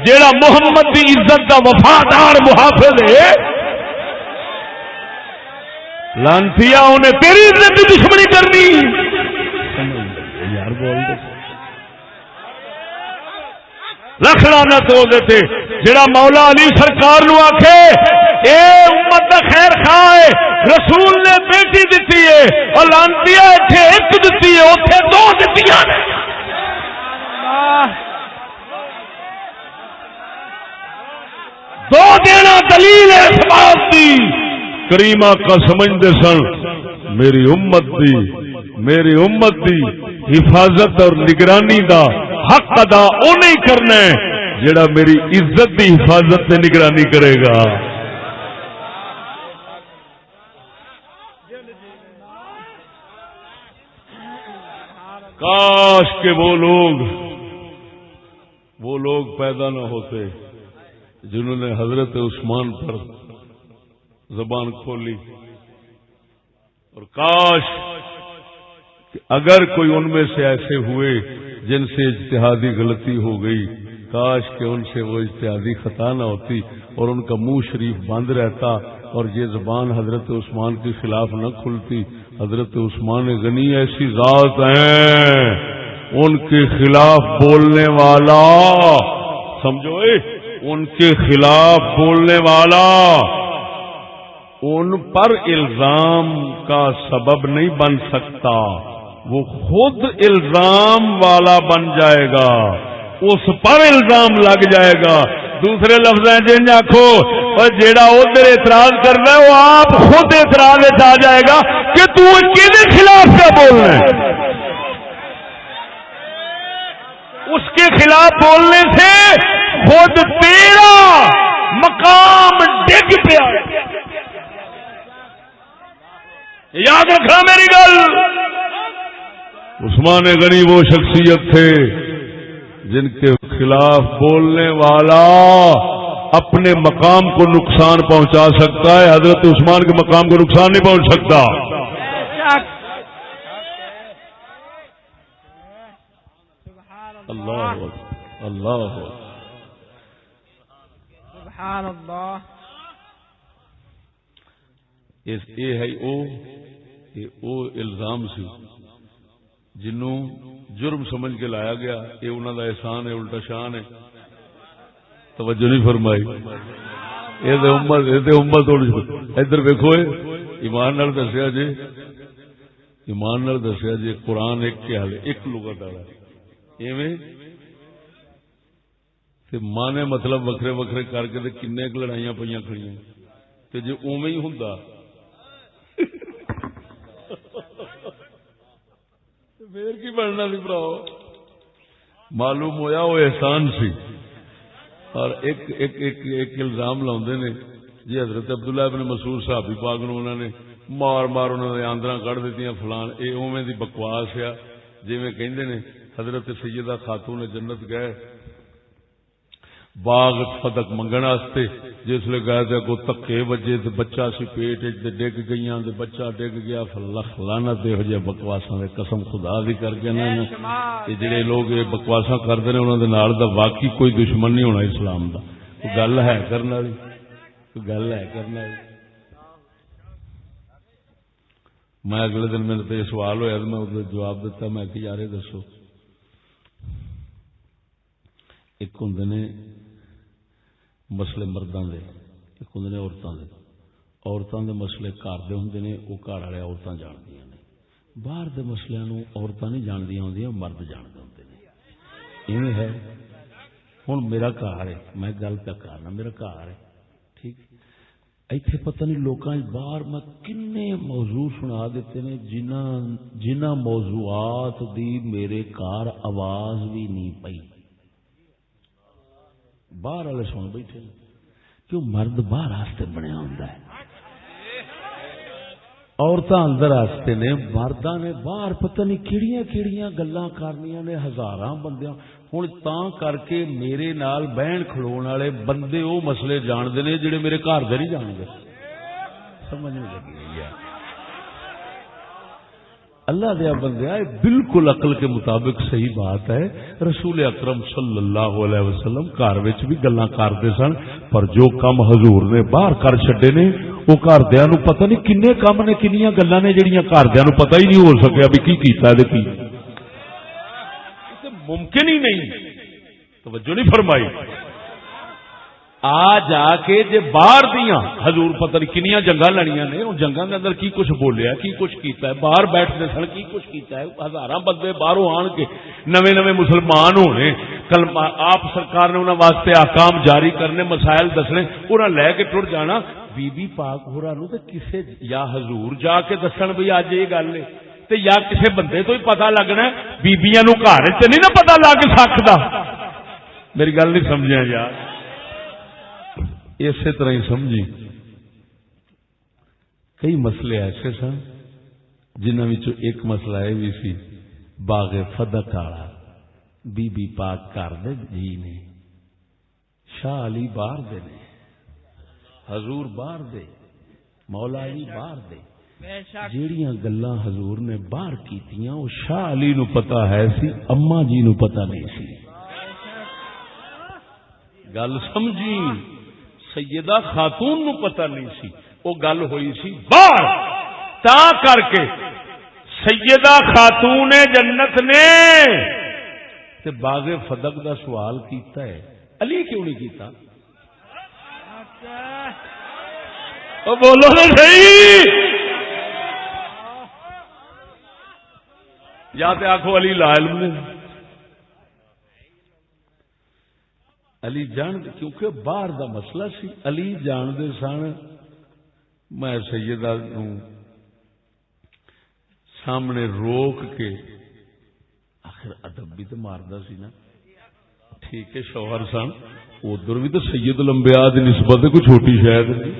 جیڑا محمد دی عزت دا وفادار محافظ ہے لانتیا انہیں تیری عزت دی دشمنی کرنی. یار بول دے لکھ لعنت ہو دیتے جڑا مولا علی سرکار نو آکھے اے امت دا خیر خواہ ہے رسول نے بیٹی دتی ہے اور لانتیا ایتھے ایک دتی ہے اوتھے 2 دتیاں نے. دو دینا دلیل ہے اس بات کی. کریمہ کا سمجھتے سن میری امت دی حفاظت اور نگرانی دا حق ادا او نہیں کرنا ہے جڑا میری عزت دی حفاظت سے نگرانی کرے گا. کاش کہ وہ لوگ پیدا نہ ہوتے جنہوں نے حضرت عثمان پر زبان کھولی. اور کاش کہ اگر کوئی ان میں سے ایسے ہوئے جن سے اجتہادی غلطی ہو گئی کاش کہ ان سے وہ اجتہادی خطا نہ ہوتی اور ان کا منہ شریف بند رہتا اور یہ زبان حضرت عثمان کے خلاف نہ کھلتی. حضرت عثمان غنی ایسی ذات ہیں ان کے خلاف بولنے والا، سمجھو ان کے خلاف بولنے والا ان پر الزام کا سبب نہیں بن سکتا، وہ خود الزام والا بن جائے گا، اس پر الزام لگ جائے گا۔ دوسرے لفظ جن آخو اور جیڑا ادھر اعتراض کرنا ہے وہ آپ خود اعتراض آ جائے گا کہ تو کس خلاف کیا بولنا ہے۔ اس کے خلاف بولنے سے خود تیرا مقام ڈگ پیا۔ یاد رکھنا میری گل، عثمان غنی وہ شخصیت تھے جن کے خلاف بولنے والا اپنے مقام کو نقصان پہنچا سکتا ہے، حضرت عثمان کے مقام کو نقصان نہیں پہنچ سکتا۔ اللہ اللہ
سبحان اللہ۔
یہ ہے او الزام سی جنوں جرم سمجھ کے لایا گیا، یہ انہوں کا احسان ہے، الٹا شان ہے۔ توجہ نہیں فرمائی، یہ امت ادھر ویکھو، ایمان نال دسیا جی، ایمان نال دسیا جی، قرآن ایک کے حال ایک لغت والا ایویں تے مانے مطلب وکھرے وکھرے کر کے کنے لڑائیاں پہ کھڑی تے جی اوویں ہی ہوندا پھر کی بننا سی بھراؤ۔ معلوم ہویا وہ احسان سی، اور ایک الزام لاؤندے نے جی حضرت عبداللہ ابن مسعود صحابی پاک نو انہوں نے مار انہوں نے آندراں کڑ دتیاں فلان، اے اوویں دی بکواس ہے جویں کہندے نے حضرت سیدہ خاتون جنت گئے باغ صدق منگن واسطے، جس لے گئے تے کو تکے وجے تے بچہ سی پیٹ وچ ڈگ گئیاں تے بچہ ڈگ گیا، فلخ لعنت دے ہو جے بکواساں دے قسم خدا دی کر کے نا کہ جڑے لوگ یہ بکواساں کردے نے انہاں دے نال دا واقعی کوئی دشمن نہیں ہونا اسلام دا، کوئی گل ہے کرن والی، کوئی گل ہے کرن والی۔ میں اگلے دن میرے تے سوال ہویا تے میں اس جواب دیتا، میں کہ یار دسو ایک ہوندے نے مسئلے مرداں دے، ایک ہوندے نے عورتاں دے مسئلے گھر دے ہوندے نے، وہ گھر والے عورتاں جاندیاں نے، باہر دے مسئلیاں نو عورتاں نہیں جاندیاں ہوندیاں، مرد جاندے ہوندے نے، ایویں ہے۔ ہن میرا گھر ہے، میں گل پہ کرنا، میرا گھر ہے ٹھیک، ایتھے پتہ نہیں لوکاں باہر میں کنے موضوع سنا دیتے نے جنہاں موضوعات دی میرے گھر آواز بھی نہیں پئی، باہر والے سن بیٹھے کیوں؟ مرد باہر واسطے بنیا ہوندا ہے، عورتاں اندر واسطے نے، مرداں نے باہر پتہ نہیں کیڑیاں کیڑیاں گلاں کرنیاں نے ہزاراں بندیاں۔ ہن تاں کر کے میرے نال بہن کھلون والے بندے او مسئلے جاندے نے جڑے میرے گھر دے نہیں جاندے، سمجھ نہیں لگی ہے۔ اللہ دیا بندیا بالکل عقل کے مطابق صحیح بات ہے، رسول اکرم صلی اللہ علیہ وسلم گھر وچ بھی گلاں کرتے سن، پر جو کم حضور نے باہر کر چھڈے نے وہ گھردیاں نو پتہ نہیں کنے کم نے، کنیاں گلاں نے جڑیاں گھردیاں نو پتہ ہی نہیں ہو سکیا بھی کی کیتا ہے تے کی ممکن ہی نہیں۔ توجہ نہیں فرمائی، آ جا کے جے باہر دیاں حضور پتہ نہیں کنیاں جنگاں لڑیاں نے، ان جنگاں دے اندر کی کچھ بولیا، کی کچھ کیتا ہے، باہر بیٹھتے سن کی کچھ کیتا ہے، ہزاراں بندے باہروں آن کے نویں نویں مسلمان ہونے، کلمہ آپ سرکار نے انہاں واسطے احکام جاری کرنے، مسائل دسنے، انہاں لے کے ٹر جانا۔ بی بی پاک ہوراں نوں تے کسے یا حضور جا کے دسن بھی اج یہ گل ہے تے یا کسے بندے تو ہی پتہ لگنا، بیبیاں نوں گھر تے نہیں نا پتہ لگ سکدا۔ میری گل نہیں سمجھیا یار، اسی طرح ہی سمجھی کئی مسئلے ایسے سن جنہاں وچوں ایک مسئلہ یہ بھی سی باغ فدق والا، بی بی پاک گھر دے جی نے، شاہ علی باہر دے نے، حضور باہر دے، مولا علی باہر دے، جیڑیاں گلاں حضور نے باہر کیتیاں وہ شاہ علی نو پتہ ہے سی، اما جی نو پتہ نہیں سی۔ گل سمجھی، سیدہ خاتون نو پتہ نہیں سی، وہ گل ہوئی سی باہر، تا کر کے سیدہ خاتون جنت نے تے باغ فدق دا سوال کیتا ہے، علی کیوں نہیں کیتا؟ بولو نا صحیح، یا تے آکھو علی لا علم نے، علی جان، کیونکہ باہر دا مسئلہ سی، علی جان دے سن میں سیدہ نو سامنے روک کے، آخر ادب بھی تو ماردا سی نا، ٹھیک ہے شوہر سن، ادھر بھی تو سید الانبیاء دی نسبت کوئی چھوٹی شاید نہیں،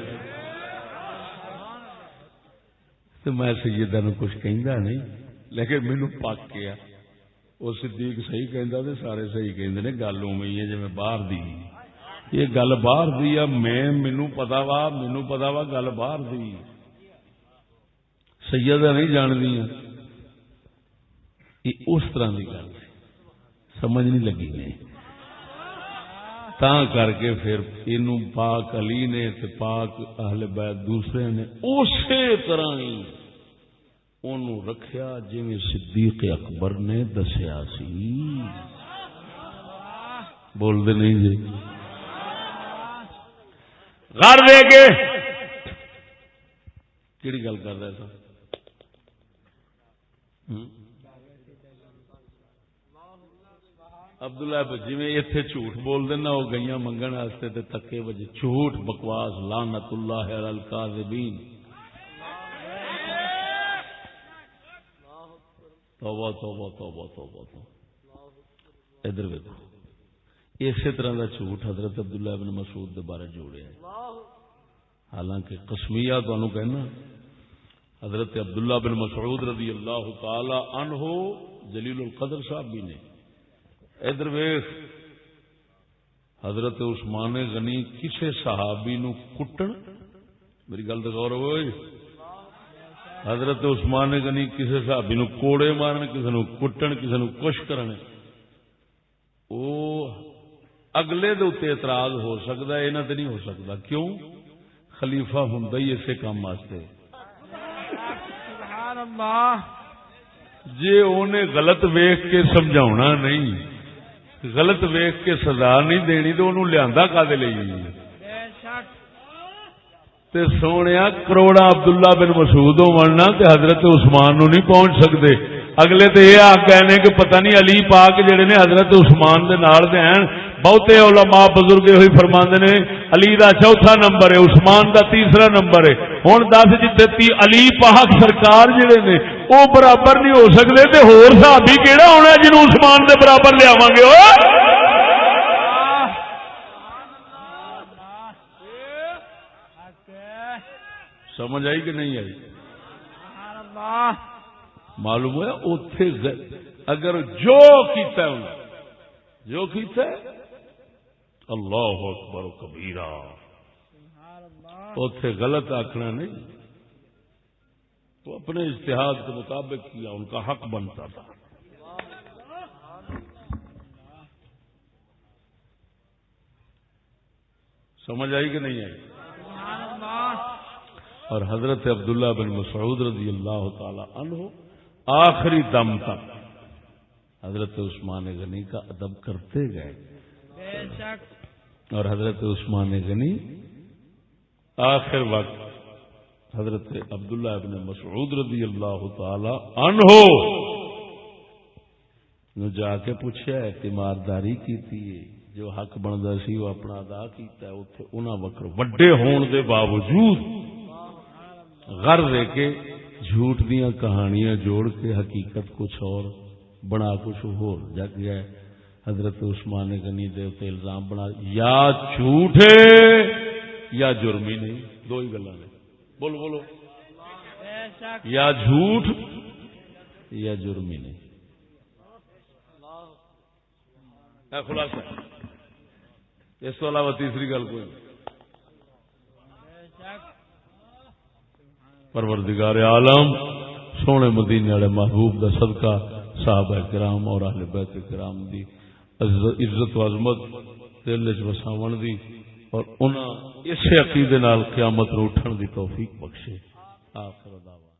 تو میں سیدہ نو کچھ کہندا نہیں، لیکن مینوں پک گیا، وہ صدیق صحیح کہندا تے سارے صحیح کہندے نے، گل اوویں ہی ہے جویں باہر دی، یہ گل باہر دی ہے، مینوں پتا وا گل باہر دی، سیدہ نہیں جان دی، یہ اس طرح کی گل سمجھ نہیں لگی نہیں، تاں کر کے پھر اینوں پاک علی نے تے پاک اہل بیت دوسرے نے اسی طرح ہی انہوں رکھیا جویں صدیق اکبر نے دسیا سی، بول دے نہیں جی، غار دے کے کیڑی گل کر رہا ہے سر؟ عبداللہ جی اتنے جھوٹ بول دینا، وہ گئیاں منگن واسطے تے تکے وجے، جھوٹ بکواس، لعنت اللہ علی الکاذبین، توبہ توبہ توبہ توبہ توبہ۔ ادھر ویکھو، اسی طرح کا جھوٹ حضرت عبداللہ ابن مسعود دے بارے جوڑیا ہے، حالانکہ قسمیہ تانوں کہنا، حضرت عبداللہ بن مسعود رضی اللہ تعالی عنہ جلیل القدر صاحب بھی نے، ادھر ویخ، حضرت عثمان غنی کسے صحابی نو کٹن، میری گل تے غور ہوئے، حضرت عثمان غنی کسے صحابی نو کوڑے مارن، کسے نو کٹن، کسے نو کش کرن، او اگلے دے اوتے اعتراض ہو سکدا ہے، انہاں تے نہیں ہو سکدا، کیوں؟ خلیفہ ہوندا ہی اسے کام واسطے، سبحان اللہ، جے اونے غلط ویکھ کے سمجھاونا نہیں، غلط ویکھ کے سزا نہیں دینی تو انہوں لیاندا کادے لئی؟ تے سونیا کروڑا عبداللہ بن مسعود ہونا تے حضرت عثمان نو نہیں پہنچ سکتے، اگلے تے یہ آ کہنے کہ پتہ نہیں علی پاک جڑے نے حضرت عثمان دے نال دے ہیں، بہتے علماء بزرگ ہوئی فرماندے نے علی دا چوتھا نمبر ہے، عثمان دا تیسرا نمبر ہے، ہن دس جتے علی پاک سرکار جڑے نے وہ برابر نہیں ہو سکتے تے ہور صحابی کیڑا ہونا جنوں عثمان دے برابر لیاواں گے؟ سمجھ آئی کہ نہیں آئی؟ معلوم ہوا اوتھے اگر جو کیتا ہے، جو کیتا ہے اللہ اکبر کبیرہ، اوتھے غلط آکھنا نہیں، تو اپنے اجتہاد کے مطابق کیا، ان کا حق بنتا تھا۔ سمجھ آئی کہ نہیں آئی؟ اور حضرت عبداللہ بن مسعود رضی اللہ تعالی عنہ آخری دم تک حضرت عثمان غنی کا ادب کرتے گئے، اور حضرت عثمان غنی آخر وقت حضرت عبداللہ بن مسعود رضی اللہ تعالی عنہ نے جا کے پوچھا ہے، تیمارداری کی تھی، جو حق بنتا سی وہ اپنا ادا کیتا ہے، اتنے انہاں وکر وڈے ہون دے باوجود غرض ہے کہ جھوٹ دیاں کہانیاں جوڑ کے حقیقت کچھ اور بنا کچھ اور جگ گیا ہے۔ حضرت عثمان غنی دے تے الزام بنا، یا جھوٹ ہے یا جرمی نہیں، دو ہی گلاں نے، بولو بولو، یا جھوٹ یا جرمی نہیں، خلاصہ اس تو علاوہ تیسری گل کوئی نہیں۔ پروردگار عالم سونے مدینے والے محبوب دا صدقہ صحابہ کرام اور اہل بیت کرام دی عزت و عظمت دل وچ وساون دی، اور انہاں اس عقیدے نال قیامت نو اٹھن دی توفیق بخشے۔ آخر دعوانا